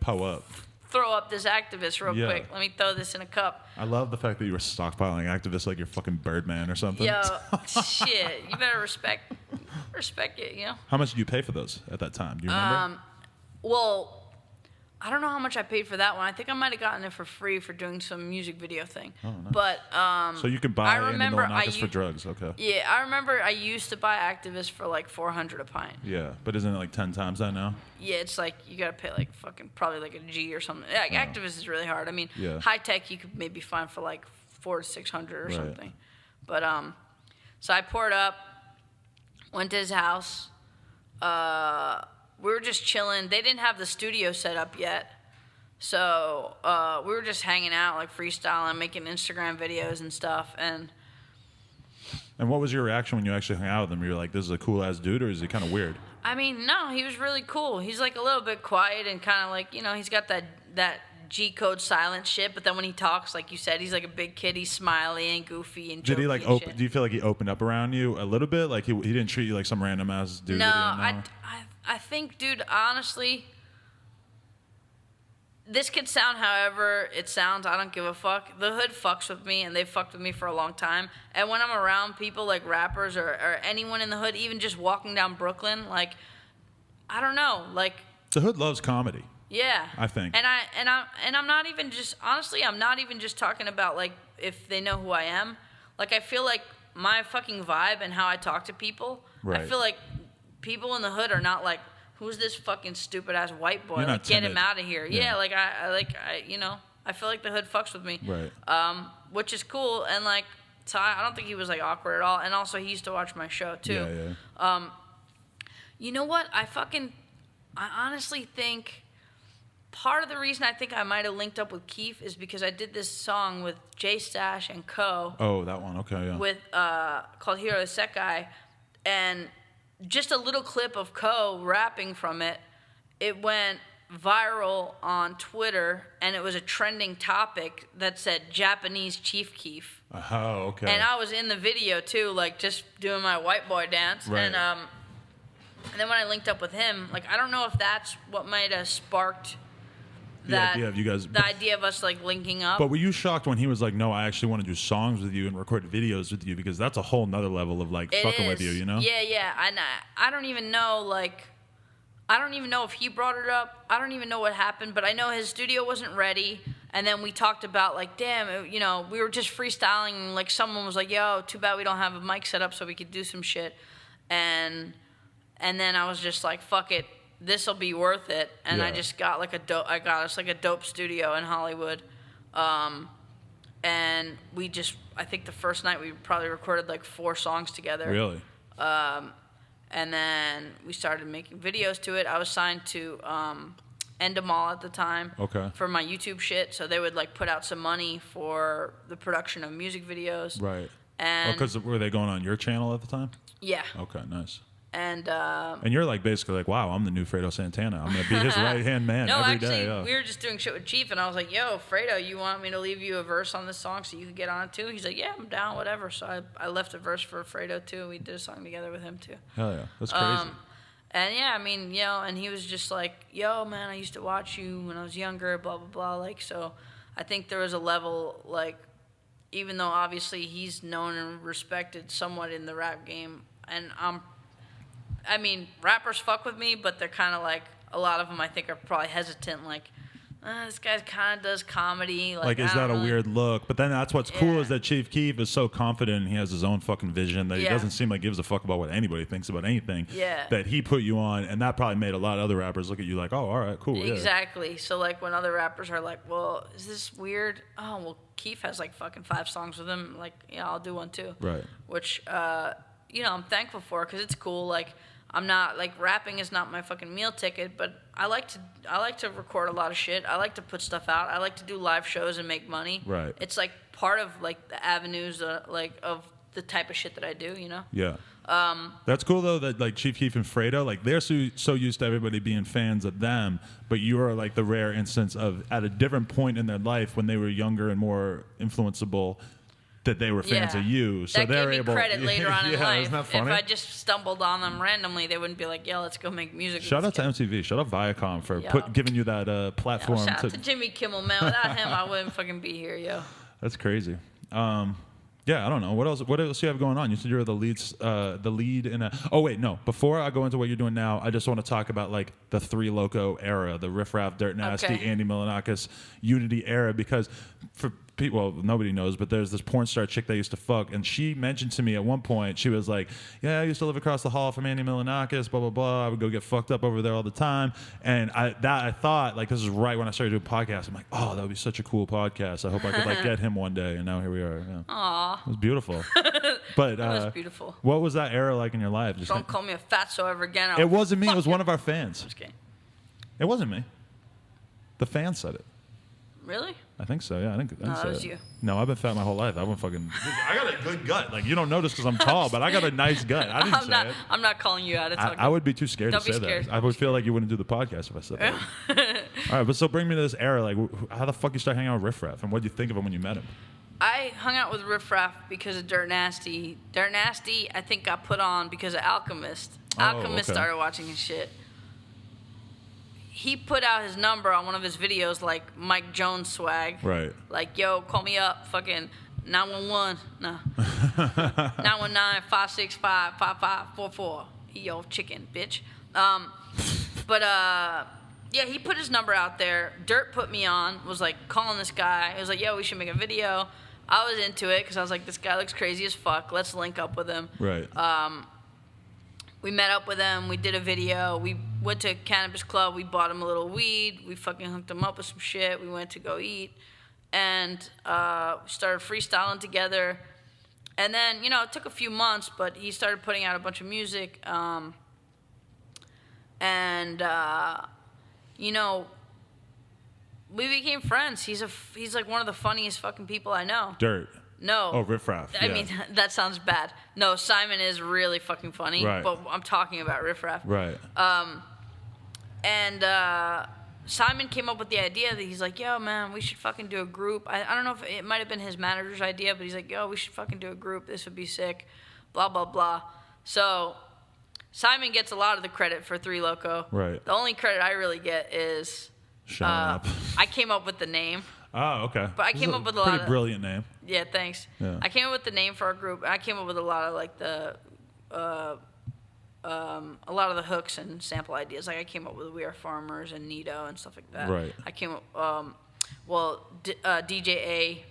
Pow up. Throw up this Activist real quick. Let me throw this in a cup. I love the fact that you were stockpiling Activists like you're fucking Birdman or something. Yo, shit. You better respect it, you know? How much did you pay for those at that time? Do you remember? Well, I don't know how much I paid for that one. I think I might have gotten it for free for doing some music video thing. Oh, nice. But so you could buy Andy Milonakis for drugs, okay. Yeah, I remember I used to buy Activists for like $400 a pint. Yeah, but isn't it like 10 times that now? Yeah, it's like you gotta pay like fucking probably like a G or something. Like Activist is really hard. I mean, high tech you could maybe find for like $400 to $600 or something. But so I poured up, went to his house. We were just chilling. They didn't have the studio set up yet. So we were just hanging out, like freestyling, making Instagram videos and stuff. And what was your reaction when you actually hung out with him? You were like, this is a cool-ass dude, or is he kind of weird? I mean, no, he was really cool. He's like a little bit quiet and kind of like, you know, he's got that G-code silent shit. But then when he talks, like you said, he's like a big kid. He's smiley and goofy and jokey. Did he like open? Do you feel like he opened up around you a little bit? Like he didn't treat you like some random ass dude? No, I think, dude, honestly, this could sound however it sounds. I don't give a fuck. The hood fucks with me, and they've fucked with me for a long time. And when I'm around people like rappers or anyone in the hood, even just walking down Brooklyn, like, I don't know, like. The hood loves comedy. Yeah. I think. And I'm not even just, honestly, I'm not even just talking about, like, if they know who I am. Like, I feel like my fucking vibe and how I talk to people, I feel like people in the hood are not like, who's this fucking stupid ass white boy? Like, get him out of here. Yeah, like I you know, I feel like the hood fucks with me. Right. Which is cool, and like, so I don't think he was like awkward at all. And also, he used to watch my show too. Yeah. You know what? I honestly think part of the reason I think I might have linked up with Keef is because I did this song with J Stash and Co. Oh, that one. Okay, yeah. With called Hero the Set Guy, and just a little clip of Co rapping from it. It went viral on Twitter, and it was a trending topic that said Japanese Chief Keef. Oh, okay. And I was in the video too, like just doing my white boy dance. Right. And then when I linked up with him, like I don't know if that's what might have sparked the idea of us like linking up. But were you shocked when he was like, no, I actually want to do songs with you and record videos with you, because that's a whole nother level of like fucking with you, you know? Yeah. And I don't even know, like, I don't even know if he brought it up. I don't even know what happened, but I know his studio wasn't ready. And then we talked about like, damn, you know, we were just freestyling. And, like someone was like, yo, too bad we don't have a mic set up so we could do some shit. And then I was just like, fuck it. This'll be worth it, and I just got like I got us like a dope studio in Hollywood, and I think the first night we probably recorded like 4 songs together. Really? And then we started making videos to it. I was signed to Endemol at the time. Okay. For my YouTube shit, so they would like put out some money for the production of music videos. Right. And because were they going on your channel at the time? Yeah. Okay, nice. And you're like basically like, wow, I'm the new Fredo Santana. I'm gonna be his right hand man every day. No, actually, we were just doing shit with Chief, and I was like, yo, Fredo, you want me to leave you a verse on this song so you could get on it too? He's like, yeah, I'm down, whatever. So I left a verse for Fredo too. We did a song together with him too. Hell yeah, that's crazy. And yeah, I mean, you know, and he was just like, yo, man, I used to watch you when I was younger, blah blah blah. Like, so I think there was a level, like, even though obviously he's known and respected somewhat in the rap game, and I mean, rappers fuck with me, but they're kind of like, a lot of them I think are probably hesitant, like, this guy kind of does comedy. Like is that a weird look? But then that's what's cool is that Chief Keef is so confident and he has his own fucking vision that he doesn't seem like gives a fuck about what anybody thinks about anything. Yeah. That he put you on, and that probably made a lot of other rappers look at you like, oh, all right, cool. Exactly. So like when other rappers are like, well, is this weird? Oh, well, Keef has like fucking 5 songs with him. Like, I'll do one too. Right. Which, I'm thankful for because it's cool. Like, I'm not like rapping is not my fucking meal ticket, but I like to record a lot of shit. I like to put stuff out. I like to do live shows and make money. Right. It's like part of like the avenues of the type of shit that I do, Yeah. That's cool though that like Chief Keef and Fredo, like they're so used to everybody being fans of them, but you are like the rare instance of at a different point in their life when they were younger and more influenceable, that they were fans of you, so that they're gave me able. credit later on in life. Isn't that funny? If I just stumbled on them randomly, they wouldn't be like, "Yeah, let's go make music." Shout out to MTV. Shout out Viacom for giving you that platform. Shout out to Jimmy Kimmel, man. Without him, I wouldn't fucking be here, yo. That's crazy. Yeah, I don't know. What else do you have going on? You said you're the lead in a... Oh, wait, no. Before I go into what you're doing now, I just want to talk about, like, the 3 Loco era, the Riff Raff, Dirt Nasty, Andy Milonakis Unity era, because for people, well, nobody knows, but there's this porn star chick that I used to fuck, and she mentioned to me at one point, she was like, yeah, I used to live across the hall from Andy Milonakis, blah, blah, blah. I would go get fucked up over there all the time. And I thought, like, this is right when I started doing podcasts. I'm like, oh, that would be such a cool podcast. I hope I could, like, get him one day. And now here we are. Yeah. Aww. It was beautiful. But that was beautiful. What was that era like in your life? Don't call me a fatso ever again. It wasn't me. It was one of our fans. Just kidding. It wasn't me. The fans said it. Really? I think so, yeah. I think that was you. No, I've been fat my whole life. I wouldn't fucking... I got a good gut. Like, you don't notice because I'm tall, but I got a nice gut. I didn't say it. I'm not calling you out. It's I would be too scared to say that. I would feel like you wouldn't do the podcast if I said that. All right, but so bring me to this era. Like, how the fuck you start hanging out with Riff Raff, and what did you think of him when you met him? I hung out with Riff Raff because of Dirt Nasty. Dirt Nasty, I think, got put on because of Alchemist. Alchemist started watching his shit. He put out his number on one of his videos, like Mike Jones swag. Right. Like, yo, call me up, fucking 911, no. 919-565-5544. Yo, chicken, bitch. Yeah, he put his number out there. Dirt put me on, was like calling this guy. He was like, yo, we should make a video. I was into it because I was like, this guy looks crazy as fuck. Let's link up with him. Right. We met up with him. We did a video. We went to Cannabis Club. We bought him a little weed. We fucking hooked him up with some shit. We went to go eat. And we started freestyling together. And then, it took a few months, but he started putting out a bunch of music. We became friends. He's like one of the funniest fucking people I know. Dirt. No. Oh, Riff Raff. I mean, that sounds bad. No, Simon is really fucking funny. Right. But I'm talking about Riff Raff. Right. Simon came up with the idea that he's like, yo, man, we should fucking do a group. I don't know if it might have been his manager's idea, but he's like, yo, we should fucking do a group. This would be sick. Blah, blah, blah. So Simon gets a lot of the credit for 3 Loco. Right. The only credit I really get is shut up. I came up with the name. Oh, okay. But I came up with a lot of... Pretty brilliant name. Yeah, thanks. Yeah. I came up with the name for our group. I came up with a lot of, like, the hooks and sample ideas. Like, I came up with We Are Farmers and Nito and stuff like that. Right. I came up... DJ A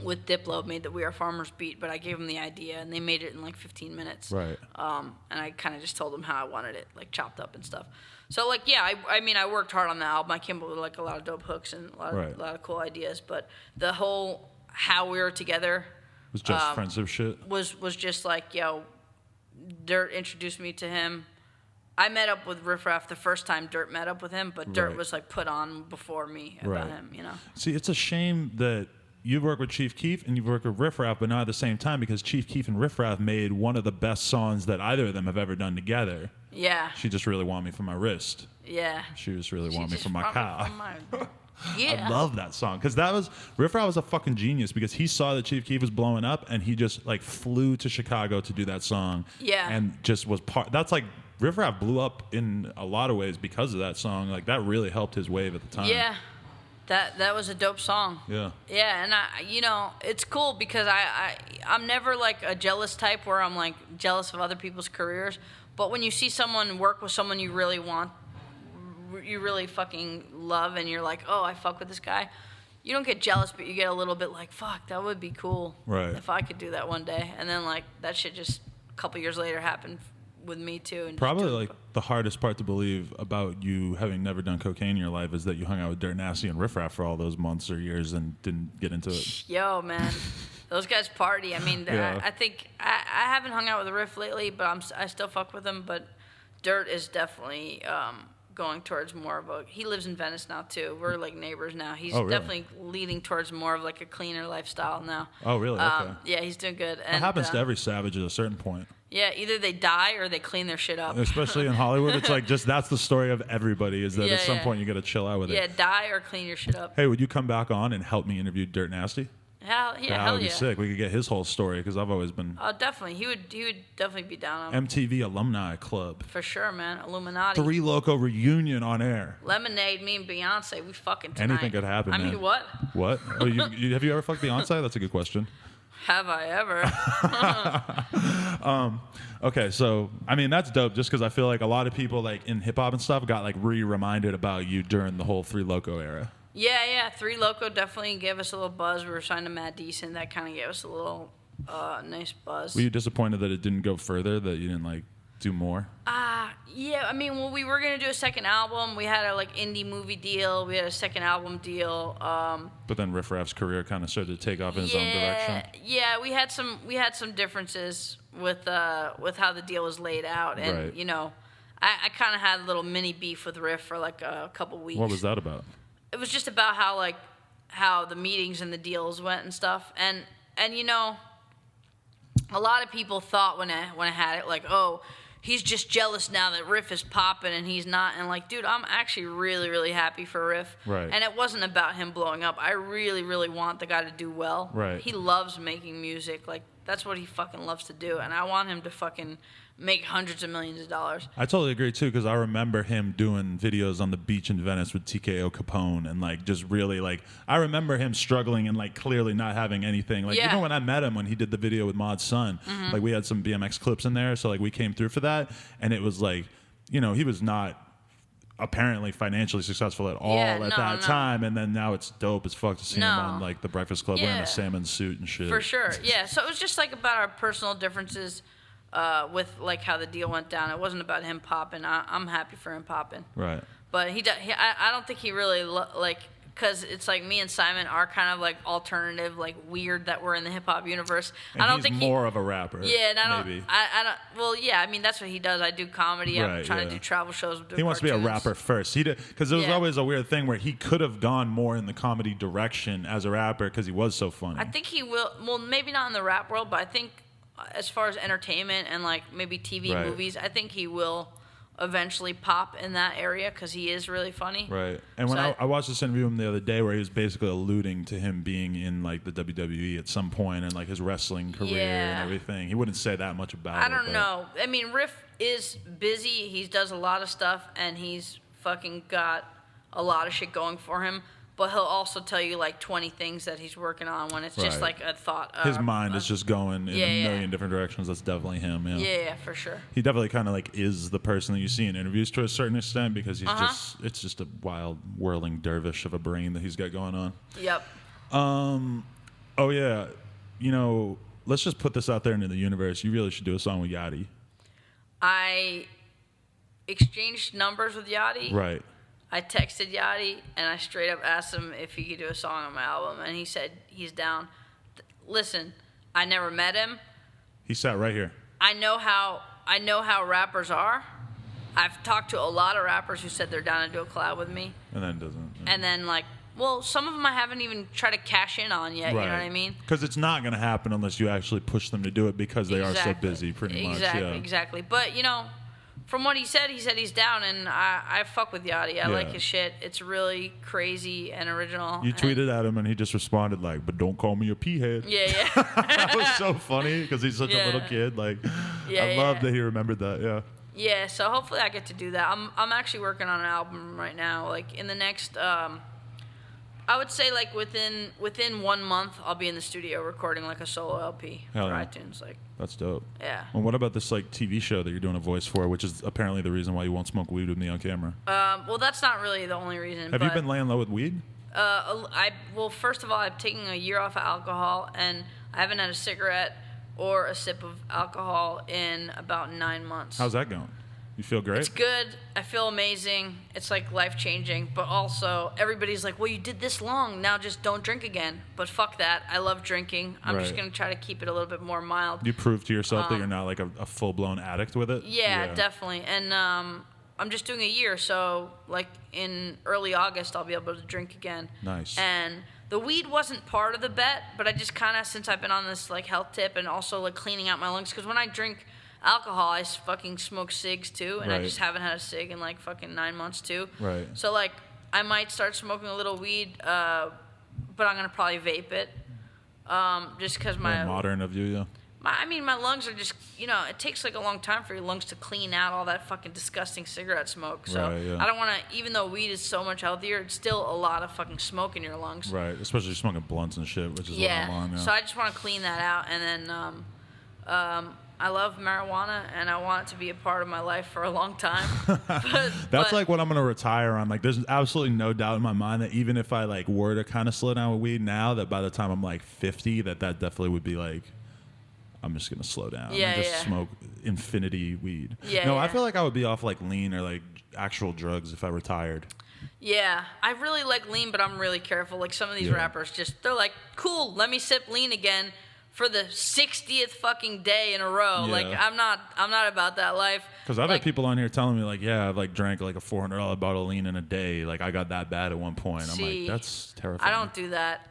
with Diplo made the We Are Farmers beat, but I gave them the idea, and they made it in, like, 15 minutes. Right. And I kind of just told them how I wanted it, like, chopped up and stuff. So, like, yeah, I worked hard on the album. I came up with, like, a lot of dope hooks and a lot of cool ideas. But the whole how we were together was just friendship shit. Was just like, yo, Dirt introduced me to him. I met up with Riff Raff the first time Dirt met up with him, but Dirt was, like, put on before me about him, See, it's a shame that you work with Chief Keef and you work with Riff Raff, but not at the same time, because Chief Keef and Riff Raff made one of the best songs that either of them have ever done together. Yeah. She Just Really Want Me For My Wrist. Yeah. She Just Really Want Me For My Car. Yeah. I love that song because Riff Raff was a fucking genius because he saw that Chief Keef was blowing up and he just like flew to Chicago to do that song. Yeah. And just was that's like Riff Raff blew up in a lot of ways because of that song. Like that really helped his wave at the time. Yeah. That was a dope song. Yeah. Yeah, and it's cool because I'm never like a jealous type where I'm like jealous of other people's careers. But when you see someone work with someone you really want you really fucking love and you're like, oh, I fuck with this guy, you don't get jealous, but you get a little bit like, fuck, that would be cool if I could do that one day. And then like that shit just a couple years later happened with me too. And probably like the hardest part to believe about you having never done cocaine in your life is that you hung out with Dirt Nasty and Riff Raff for all those months or years and didn't get into it. Yo, man. Those guys party. I mean, I think I haven't hung out with Riff lately, but I still fuck with him. But Dirt is definitely going towards more of a. He lives in Venice now too. We're like neighbors now. He's definitely leading towards more of like a cleaner lifestyle now. Oh, really? Okay. Yeah, he's doing good. And, it happens to every savage at a certain point. Yeah, either they die or they clean their shit up. Especially in Hollywood, it's like just that's the story of everybody. Is that at some point you got to chill out with it. Yeah, die or clean your shit up. Hey, would you come back on and help me interview Dirt Nasty? Hell yeah, that would be sick. We could get his whole story because I've always been. Oh, definitely. He would definitely be down on MTV Alumni Club. For sure, man. Illuminati. 3 Loco reunion on air. Lemonade, me and Beyonce, we fucking tonight. Anything could happen, man. I mean, what? What? Oh, have you ever fucked Beyonce? That's a good question. Have I ever? Okay, so I mean that's dope. Just because I feel like a lot of people like in hip hop and stuff got like reminded about you during the whole 3 Loco era. Yeah. 3 Loco definitely gave us a little buzz. We were signed to Mad Decent. That kind of gave us a little nice buzz. Were you disappointed that it didn't go further? That you didn't like do more? Yeah. I mean, well, we were gonna do a second album. We had a like indie movie deal. We had a second album deal. But then Riff Raff's career kind of started to take off in his own direction. Yeah, we had some differences with how the deal was laid out, and you know, I kind of had a little mini beef with Riff for like a couple weeks. What was that about? It was just about how the meetings and the deals went and stuff, and you know, a lot of people thought when I had it like, oh, he's just jealous now that Riff is popping and he's not. And like, dude, I'm actually really, really happy for Riff. Right. And it wasn't about him blowing up. I really, really want the guy to do well. Right. He loves making music. Like, that's what he fucking loves to do. And I want him to fucking make hundreds of millions of dollars. I totally agree too, because I remember him doing videos on the beach in Venice with TKO Capone and like just really like I remember him struggling and like clearly not having anything. Like even when I met him when he did the video with Mod's son, like we had some BMX clips in there, so like we came through for that, and it was like, you know, he was not apparently financially successful at all at that time, and then now it's dope as fuck to see him on like the Breakfast Club wearing a salmon suit and shit. For sure, yeah. So it was just like about our personal differences with like how the deal went down. It wasn't about him popping. I'm happy for him popping. Right. But I don't think he really like, because it's like me and Simon are kind of like alternative, like weird that we're in the hip hop universe. And I don't he's think more of a rapper. Yeah, and I don't. Maybe. I don't. Well, yeah. I mean, that's what he does. I do comedy. I'm trying to do travel shows. He wants to be a rapper first. He did because there was always a weird thing where he could have gone more in the comedy direction as a rapper because he was so funny. I think he will. Well, maybe not in the rap world, but I think as far as entertainment and like maybe TV movies, I think he will eventually pop in that area because he is really funny. Right. And when I watched this interview with him the other day where he was basically alluding to him being in like the WWE at some point and like his wrestling career and everything. He wouldn't say that much about it. I don't know. I mean, Riff is busy. He does a lot of stuff and he's fucking got a lot of shit going for him. But he'll also tell you like 20 things that he's working on when it's just like a thought. His mind is just going in a million different directions. That's definitely him. Yeah, for sure. He definitely kind of like is the person that you see in interviews to a certain extent because he's it's just a wild whirling dervish of a brain that he's got going on. Yep. Oh yeah, you know, let's just put this out there into the universe. You really should do a song with Yachty. I exchanged numbers with Yachty. Right. I texted Yachty and I straight up asked him if he could do a song on my album, and he said he's down. Listen, I never met him. He sat right here. I know how rappers are. I've talked to a lot of rappers who said they're down to do a collab with me. And then doesn't. And then like, well, some of them I haven't even tried to cash in on yet. Right. You know what I mean? Because it's not going to happen unless you actually push them to do it because they are so busy, pretty much. Exactly. But you know, from what he said he's down, and I fuck with Yachty. I like his shit. It's really crazy and original. You tweeted at him, and he just responded like, "But don't call me a p-head." Yeah. That was so funny because he's such a little kid. Like, I love that he remembered that. Yeah. Yeah. So hopefully I get to do that. I'm actually working on an album right now. Like in the next, I I would say like within 1 month, I'll be in the studio recording like a solo LP for iTunes. Like that's dope. Yeah. And what about this like TV show that you're doing a voice for, which is apparently the reason why you won't smoke weed with me on camera? Well, that's not really the only reason. Have you been laying low with weed? Well, first of all, I've taken a year off of alcohol, and I haven't had a cigarette or a sip of alcohol in about 9 months. How's that going? You feel great? It's good. I feel amazing. It's like life-changing. But also, everybody's like, well, you did this long. Now just don't drink again. But fuck that. I love drinking. I'm just going to try to keep it a little bit more mild. You prove to yourself that you're not like a full-blown addict with it? Yeah, definitely. And I'm just doing a year. So, like, in early August, I'll be able to drink again. Nice. And the weed wasn't part of the bet. But I just kind of, since I've been on this, like, health tip and also, like, cleaning out my lungs. Because when I drink alcohol, I fucking smoke cigs too, and I just haven't had a cig in like fucking 9 months too. Right. So like, I might start smoking a little weed, but I'm gonna probably vape it, just because my modern of you, yeah. My lungs are just, it takes like a long time for your lungs to clean out all that fucking disgusting cigarette smoke. So I don't want to, even though weed is so much healthier, it's still a lot of fucking smoke in your lungs. Right, especially smoking blunts and shit, which is what I'm on. Yeah. So I just want to clean that out, and then I love marijuana, and I want it to be a part of my life for a long time. That's like what I'm gonna retire on. Like, there's absolutely no doubt in my mind that even if I like were to kind of slow down with weed now, that by the time I'm like 50, that definitely would be like, I'm just gonna slow down and just smoke infinity weed. I feel like I would be off like lean or like actual drugs if I retired. Yeah, I really like lean, but I'm really careful. Like some of these rappers, they're like, cool, let me sip lean again for the 60th fucking day in a row. Like I'm not about that life. Because I've had people on here telling me like, yeah, I've like drank like a $400 bottle of lean in a day. Like I got that bad at one point. I'm like, that's terrifying. I don't do that.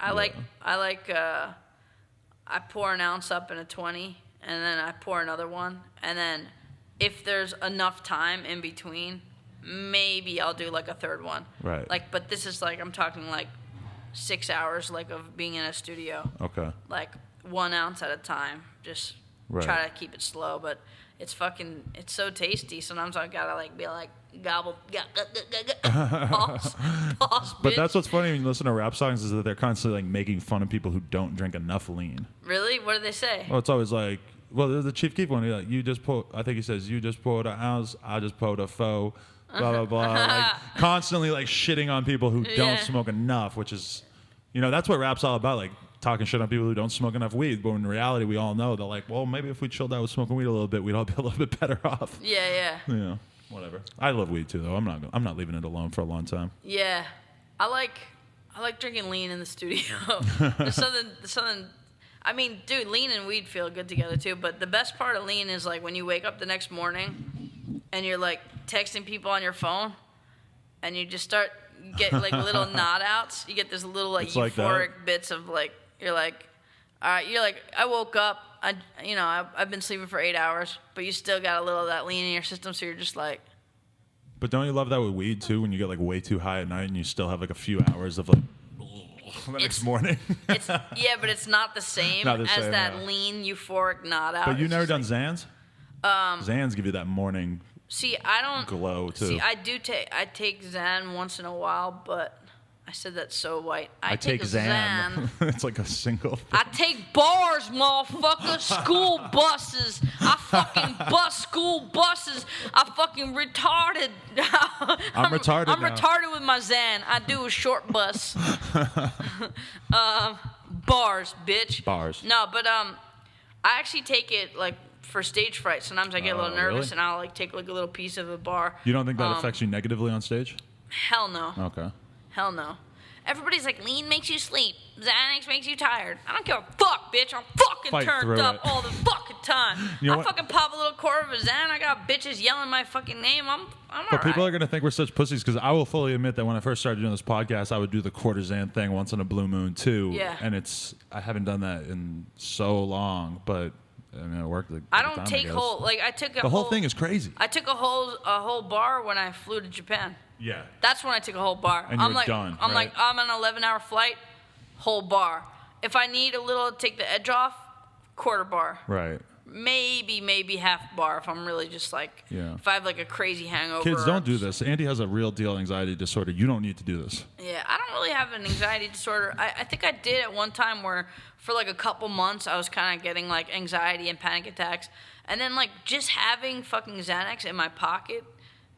I pour an ounce up in a 20, and then I pour another one, and then if there's enough time in between, maybe I'll do like a third one. Right. Like, but this is like, I'm talking like 6 hours like of being in a studio. Okay. Like 1 ounce at a time. Just try to keep it slow, but it's so tasty. Sometimes I gotta like be like gobble, pause, But that's what's funny when you listen to rap songs is that they're constantly like making fun of people who don't drink enough lean. Really? What do they say? Well, it's always like, there's the Chief Keef one. He's like, I think he says, you just poured an ounce, I just poured a faux, blah, blah, blah. Like constantly like shitting on people who don't smoke enough, which is, that's what rap's all about. Like, talking shit on people who don't smoke enough weed, but in reality, we all know they're like, well, maybe if we chilled out with smoking weed a little bit, we'd all be a little bit better off. Yeah. Whatever. I love weed too, though. I'm not leaving it alone for a long time. Yeah, I like drinking lean in the studio. There's something. I mean, dude, lean and weed feel good together too. But the best part of lean is like when you wake up the next morning and you're like texting people on your phone, and you just start get like little nod outs. You get this little like euphoric bits of like. You're like, all right. You're like, I woke up. I've been sleeping for 8 hours, but you still got a little of that lean in your system, so you're just like. But don't you love that with weed too? When you get like way too high at night and you still have like a few hours of like the next morning. But it's not the same as that lean euphoric nod out. But you never done Xans? Xans give you that morning. I don't glow too. I take Xan once in a while, but. I said that so white. I take Xan. It's like a single thing. I take bars, motherfucker. School buses. I fucking bus school buses. I fucking retarded. I'm retarded I'm now. retarded with my Xan. I do a short bus. Bars, bitch. Bars. No, but I actually take it like for stage fright. Sometimes I get a little nervous, and I'll like take like a little piece of a bar. You don't think that affects you negatively on stage? Hell no. Okay. Hell no. Everybody's like, lean makes you sleep. Xanax makes you tired. I don't give a fuck, bitch. I'm fucking turned up all the fucking time. I fucking pop a little quarter of a Xan. I got bitches yelling my fucking name. I'm But people are going to think we're such pussies because I will fully admit that when I first started doing this podcast, I would do the quarter Xan thing once in a blue moon too. Yeah. And I haven't done that in so long, but I mean, it worked. I don't take whole, like I took a The whole thing is crazy. I took a whole bar when I flew to Japan. Yeah. That's when I took a whole bar. And you're done, I'm like, I'm on an 11-hour flight, whole bar. If I need a little to take the edge off, quarter bar. Right. Maybe half bar if I'm really just like, if I have like a crazy hangover. Kids, don't do this. Andy has a real deal anxiety disorder. You don't need to do this. Yeah, I don't really have an anxiety disorder. I think I did at one time where for like a couple months I was kind of getting like anxiety and panic attacks. And then like just having fucking Xanax in my pocket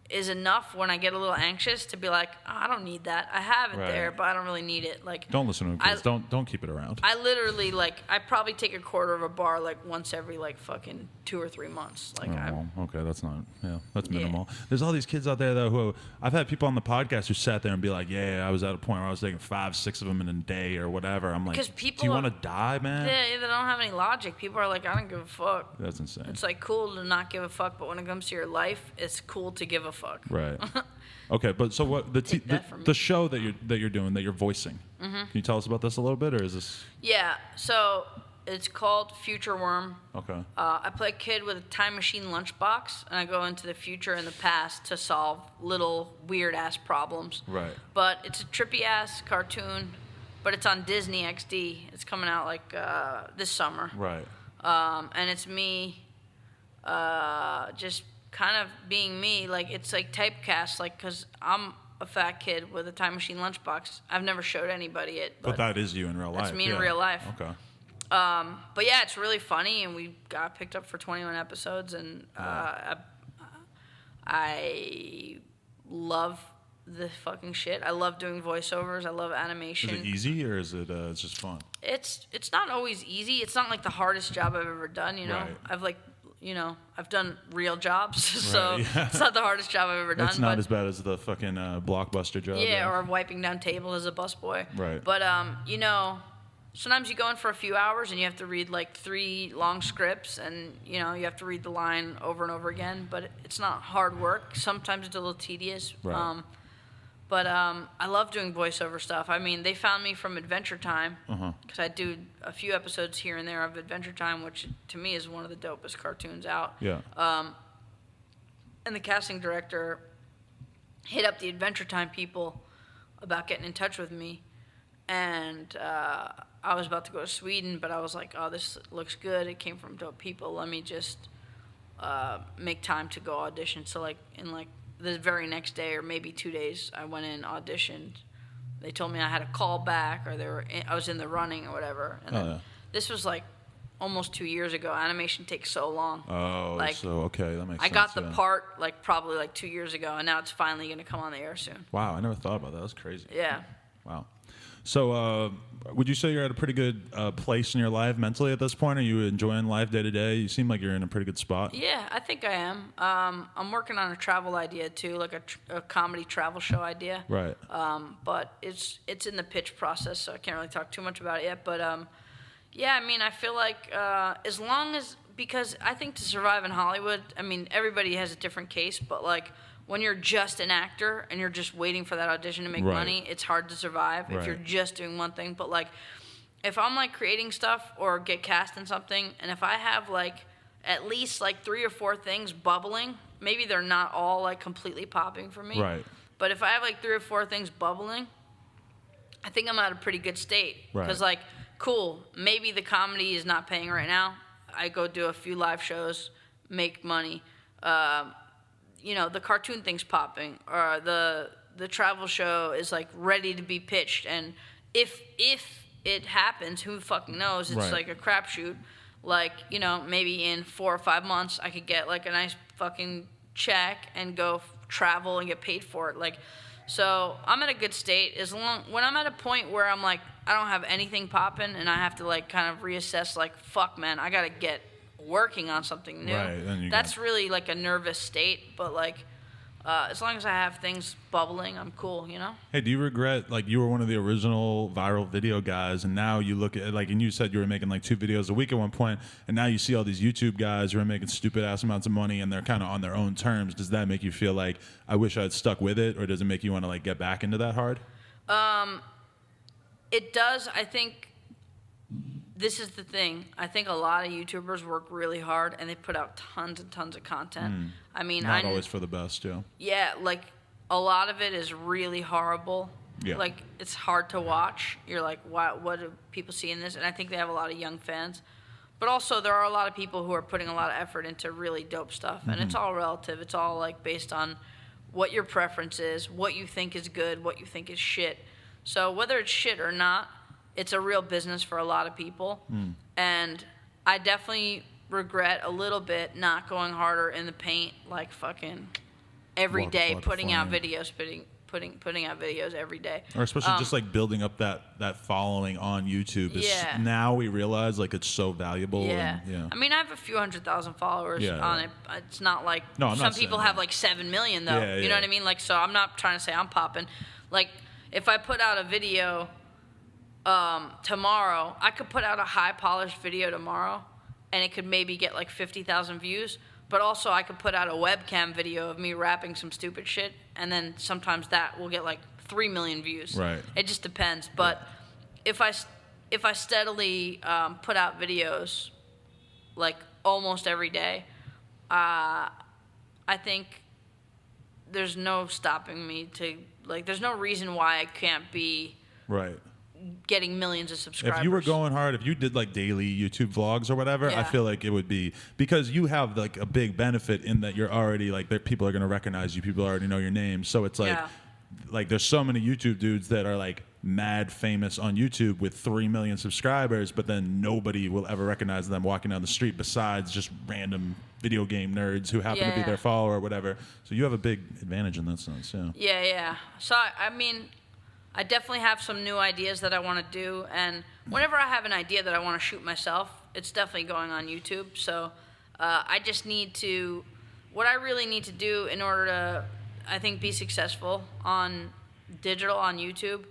is enough when I get a little anxious to be like, oh, I don't need that. I have it there, but I don't really need it. Like, don't listen to them, kids. Don't keep it around. I literally I probably take a quarter of a bar like once every like fucking 2 or 3 months. Like, okay, that's minimal. Yeah. There's all these kids out there though who I've had people on the podcast who sat there and be like, yeah, I was at a point where I was taking 5, 6 of them in a day or whatever. I'm like, do you want to die, man? Yeah, they don't have any logic. People are like, I don't give a fuck. That's insane. It's like cool to not give a fuck, but when it comes to your life, it's cool to give a fuck. Right. Okay, but so what the show that you're doing, that you're voicing? Mm-hmm. Can you tell us about this a little bit, or is this? Yeah. So it's called Future Worm. Okay. I play a kid with a time machine lunchbox, and I go into the future and the past to solve little weird ass problems. Right. But it's a trippy ass cartoon, but it's on Disney XD. It's coming out like this summer. Right. And it's me, just kind of being me. Like, it's like typecast, like, because I'm a fat kid with a time machine lunchbox. I've never showed anybody it. But that is you in real life. That's me in real life. Okay. But yeah, it's really funny, and we got picked up for 21 episodes, and I love the fucking shit. I love doing voiceovers. I love animation. Is it easy, or is it it's just fun? It's not always easy. It's not like the hardest job I've ever done, you know? Right. I've done real jobs, so it's not the hardest job I've ever done. It's not as bad as the fucking blockbuster job. Yeah, or wiping down tables as a busboy. Right. But, sometimes you go in for a few hours and you have to read like 3 long scripts, and, you have to read the line over and over again, but it's not hard work. Sometimes it's a little tedious. Right. But I love doing voiceover stuff. I mean, they found me from Adventure Time because I do a few episodes here and there of Adventure Time, which to me is one of the dopest cartoons out. Yeah. And the casting director hit up the Adventure Time people about getting in touch with me. And I was about to go to Sweden, but I was like, oh, this looks good. It came from dope people. Let me just make time to go audition. So, in the very next day or maybe 2 days, I went in, auditioned. They told me I had a call back, or I was in the running or whatever. And this was almost 2 years ago. Animation takes so long. Oh, so okay, that makes sense. I got the part probably 2 years ago, and now it's finally going to come on the air soon. Wow, I never thought about that. That's crazy. Yeah. Wow. So, would you say you're at a pretty good place in your life mentally at this point? Are you enjoying life day to day? You seem like you're in a pretty good spot. Yeah, I think I am. I'm working on a travel idea too, like a comedy travel show idea. Right. But it's in the pitch process, so I can't really talk too much about it yet. But yeah, I mean, I feel like as long as, because I think to survive in Hollywood, I mean, everybody has a different case, but when you're just an actor and you're just waiting for that audition to make money, it's hard to survive if you're just doing one thing. But if I'm creating stuff or get cast in something, and if I have at least 3 or 4 things bubbling, maybe they're not all completely popping for me. Right. But if I have 3 or 4 things bubbling, I think I'm at a pretty good state. Because cool, maybe the comedy is not paying right now. I go do a few live shows, make money. The cartoon thing's popping, or the travel show is ready to be pitched, and if it happens, who fucking knows? It's a crapshoot. Maybe in 4 or 5 months, I could get a nice fucking check and go travel and get paid for it. So I'm at a good state. When I'm at a point where I'm I don't have anything popping, and I have to kind of reassess. Fuck, man, I gotta get working on something new. Right, that's really a nervous state, but as long as I have things bubbling, I'm cool, Hey, do you regret you were one of the original viral video guys, and now you look at and you said you were making 2 videos a week at one point, and now you see all these YouTube guys who are making stupid ass amounts of money, and they're kind of on their own terms. Does that make you feel I wish I'd stuck with it, or does it make you want to get back into that hard? It does. I think this is the thing. I think a lot of YouTubers work really hard, and they put out tons and tons of content. I mean, not always for the best, yeah. Yeah, a lot of it is really horrible. Yeah. It's hard to watch. You're what do people see in this? And I think they have a lot of young fans. But also, there are a lot of people who are putting a lot of effort into really dope stuff. And it's all relative. It's all based on what your preference is, what you think is good, what you think is shit. So whether it's shit or not, it's a real business for a lot of people. And I definitely regret a little bit not going harder in the paint, like fucking every day, putting out videos, putting out videos every day. Or especially just like building up that following on YouTube. Now we realize like it's so valuable. Yeah. And, I mean, I have a few 100,000 followers on it. It's not like some people have like 7 million though. You know what I mean? Like, so I'm not trying to say I'm popping. Like, if I put out a video tomorrow, I could put out a high polished video tomorrow and it could maybe get like 50,000 views. But also I could put out a webcam video of me rapping some stupid shit, and then sometimes that will get like 3 million views. Right. It just depends. But if I steadily put out videos like almost every day, I think there's no stopping me to, like, there's no reason why I can't be getting millions of subscribers. If you were going hard, if you did like daily YouTube vlogs or whatever, I feel like it would be, because you have like a big benefit in that you're already like, people are going to recognize you. People already know your name. So it's like there's so many YouTube dudes that are like mad famous on YouTube with 3 million subscribers, but then nobody will ever recognize them walking down the street besides just random video game nerds who happen to be their follower or whatever. So you have a big advantage in that sense. Yeah. So I mean, I definitely have some new ideas that I want to do, and whenever I have an idea that I want to shoot myself, it's definitely going on YouTube. So I just need to, what I really need to do in order to, I think, be successful on digital, on YouTube,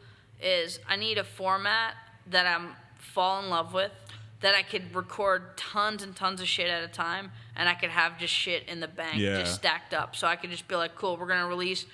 is I need a format that I'm fall in love with, that I could record tons and tons of shit at a time, and I could have just shit in the bank, just stacked up. So I could just be like, cool, we're going to release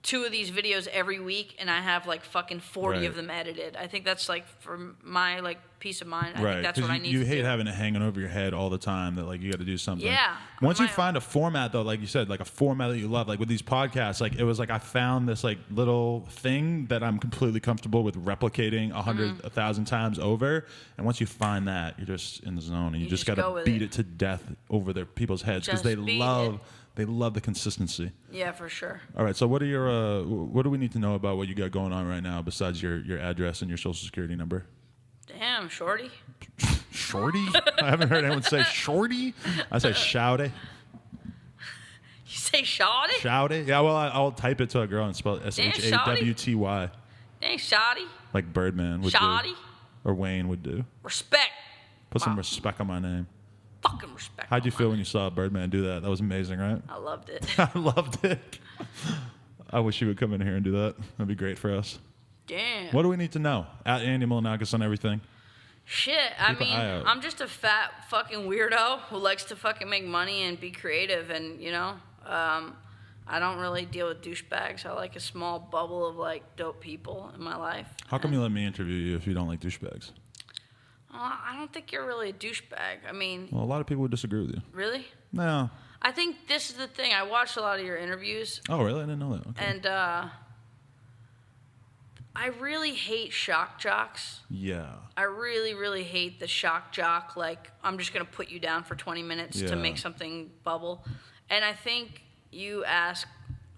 2 of these videos every week, and I have like fucking 40 of them edited. I think that's like, for my like peace of mind, I think that's what I need to do. You hate having it hanging over your head all the time, that like you got to do something. Yeah. Once you find a format though, like you said, like a format that you love, like with these podcasts, like it was like I found this like little thing that I'm completely comfortable with replicating 1,000 times over. And once you find that, you're just in the zone, and you just got to beat it to death over their people's heads, because they love the consistency. Yeah, for sure. All right, so what do we need to know about what you got going on right now besides your address and your social security number? Damn, shorty. Shorty? I haven't heard anyone say shorty. I say shouty. You say shawty? Shouty? Yeah, well, I'll type it to a girl and spell it Shawty. Dang, shawty. Like Birdman would do. Or Wayne would do. Respect. Put some respect on my name. Fucking respect. How'd you feel when you saw Birdman do that? That was amazing, right? I loved it. I loved it. I wish you would come in here and do that. That'd be great for us. Damn. What do we need to know? At Andy Milonakis on everything. Shit, I mean, I'm just a fat fucking weirdo who likes to fucking make money and be creative, and, you know, I don't really deal with douchebags. I like a small bubble of, like, dope people in my life. How come you let me interview you if you don't like douchebags? I don't think you're really a douchebag. I mean... Well, a lot of people would disagree with you. Really? No. I think this is the thing. I watched a lot of your interviews. Oh, really? I didn't know that. Okay. And, I really hate shock jocks. Yeah. I really, really hate the shock jock, like, I'm just going to put you down for 20 minutes to make something bubble. And I think you ask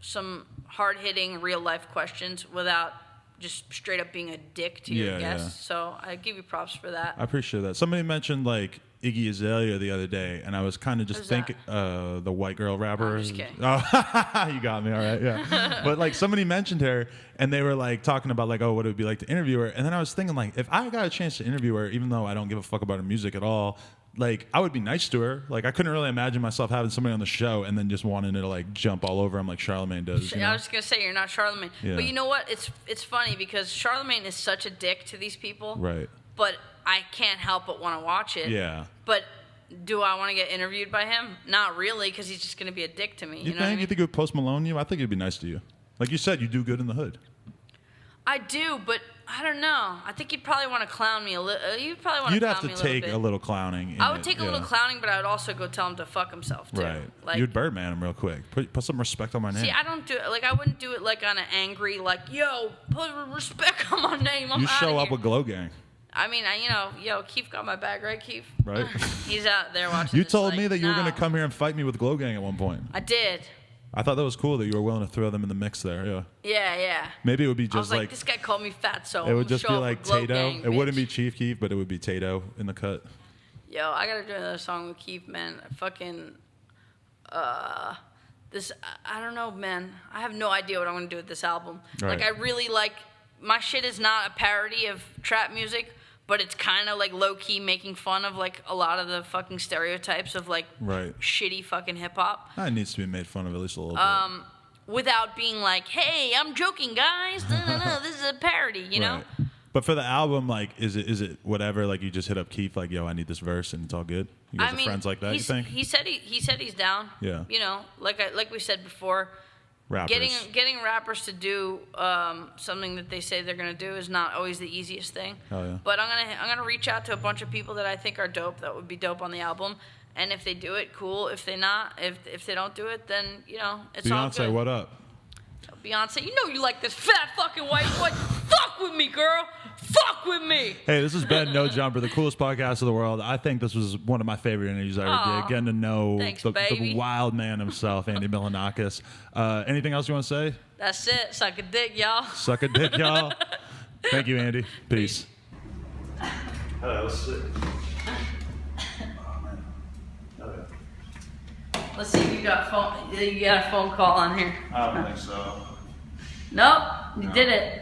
some hard-hitting, real-life questions without just straight up being a dick to your guests. So I give you props for that. I appreciate that. Somebody mentioned, like, Iggy Azalea the other day, and I was kind of just thinking, the white girl rapper. I'm just kidding. Oh, you got me, all right, yeah. But, like, somebody mentioned her, and they were, like, talking about, like, oh, what it would be like to interview her. And then I was thinking, like, if I got a chance to interview her, even though I don't give a fuck about her music at all, like, I would be nice to her. Like, I couldn't really imagine myself having somebody on the show and then just wanting to, like, jump all over him like Charlamagne does. You know? I was just going to say, you're not Charlamagne. Yeah. But you know what? It's funny because Charlamagne is such a dick to these people. Right. But I can't help but want to watch it. Yeah. But do I want to get interviewed by him? Not really, because he's just going to be a dick to me. You know what I mean? You think it would Post Malone you? I think it'd be nice to you. Like you said, you do good in the hood. I do, but I don't know. I think you'd probably want to clown me a little. You'd probably want to clown me a little bit. You'd have to take a little clowning. I would take a little clowning, but I would also go tell him to fuck himself, too. Right. Like, you'd Birdman him real quick. Put some respect on my name. See, I don't do it. Like, I wouldn't do it like on an angry, like, yo, put respect on my name. I'm you show up here. with Glow Gang. I mean, Keef got my back, right, Keef? Right. He's out there watching. You told me that you were going to come here and fight me with Glow Gang at one point. I did. I thought that was cool that you were willing to throw them in the mix there. Yeah. Yeah. Maybe it would be I was just like, this guy called me fat, so it would just be like Tato. Gang, it wouldn't be Chief Keef, but it would be Tato in the cut. Yo, I gotta do another song with Keef, man. This, I don't know, man. I have no idea what I'm gonna do with this album. Right. Like, I really like, my shit is not a parody of trap music, but it's kind of like low-key making fun of like a lot of the fucking stereotypes of like shitty fucking hip-hop. It needs to be made fun of at least a little bit. Without being like, hey, I'm joking, guys. No, this is a parody, you know? But for the album, like, is it whatever? Like, you just hit up Keef, like, yo, I need this verse, and it's all good. You guys are friends like that. You think? He said he's down. Yeah. You know, like we said before, rappers. getting rappers to do something that they say they're gonna do is not always the easiest thing. Oh yeah. But I'm gonna reach out to a bunch of people that I think are dope. That would be dope on the album. And if they do it, cool. If they don't do it, then you know it's all good. Beyonce, what up? Beyonce, you know you like this fat fucking white boy. Fuck with me, girl. Fuck with me. Hey, this has been No Jumper, the coolest podcast of the world. I think this was one of my favorite interviews I ever did. Getting to know the wild man himself, Andy Milonakis. Anything else you want to say? That's it. Suck a dick, y'all. Suck a dick, y'all. Thank you, Andy. Peace. That was sick. Let's see if you got a phone call on here. I don't think so. Nope, you did it.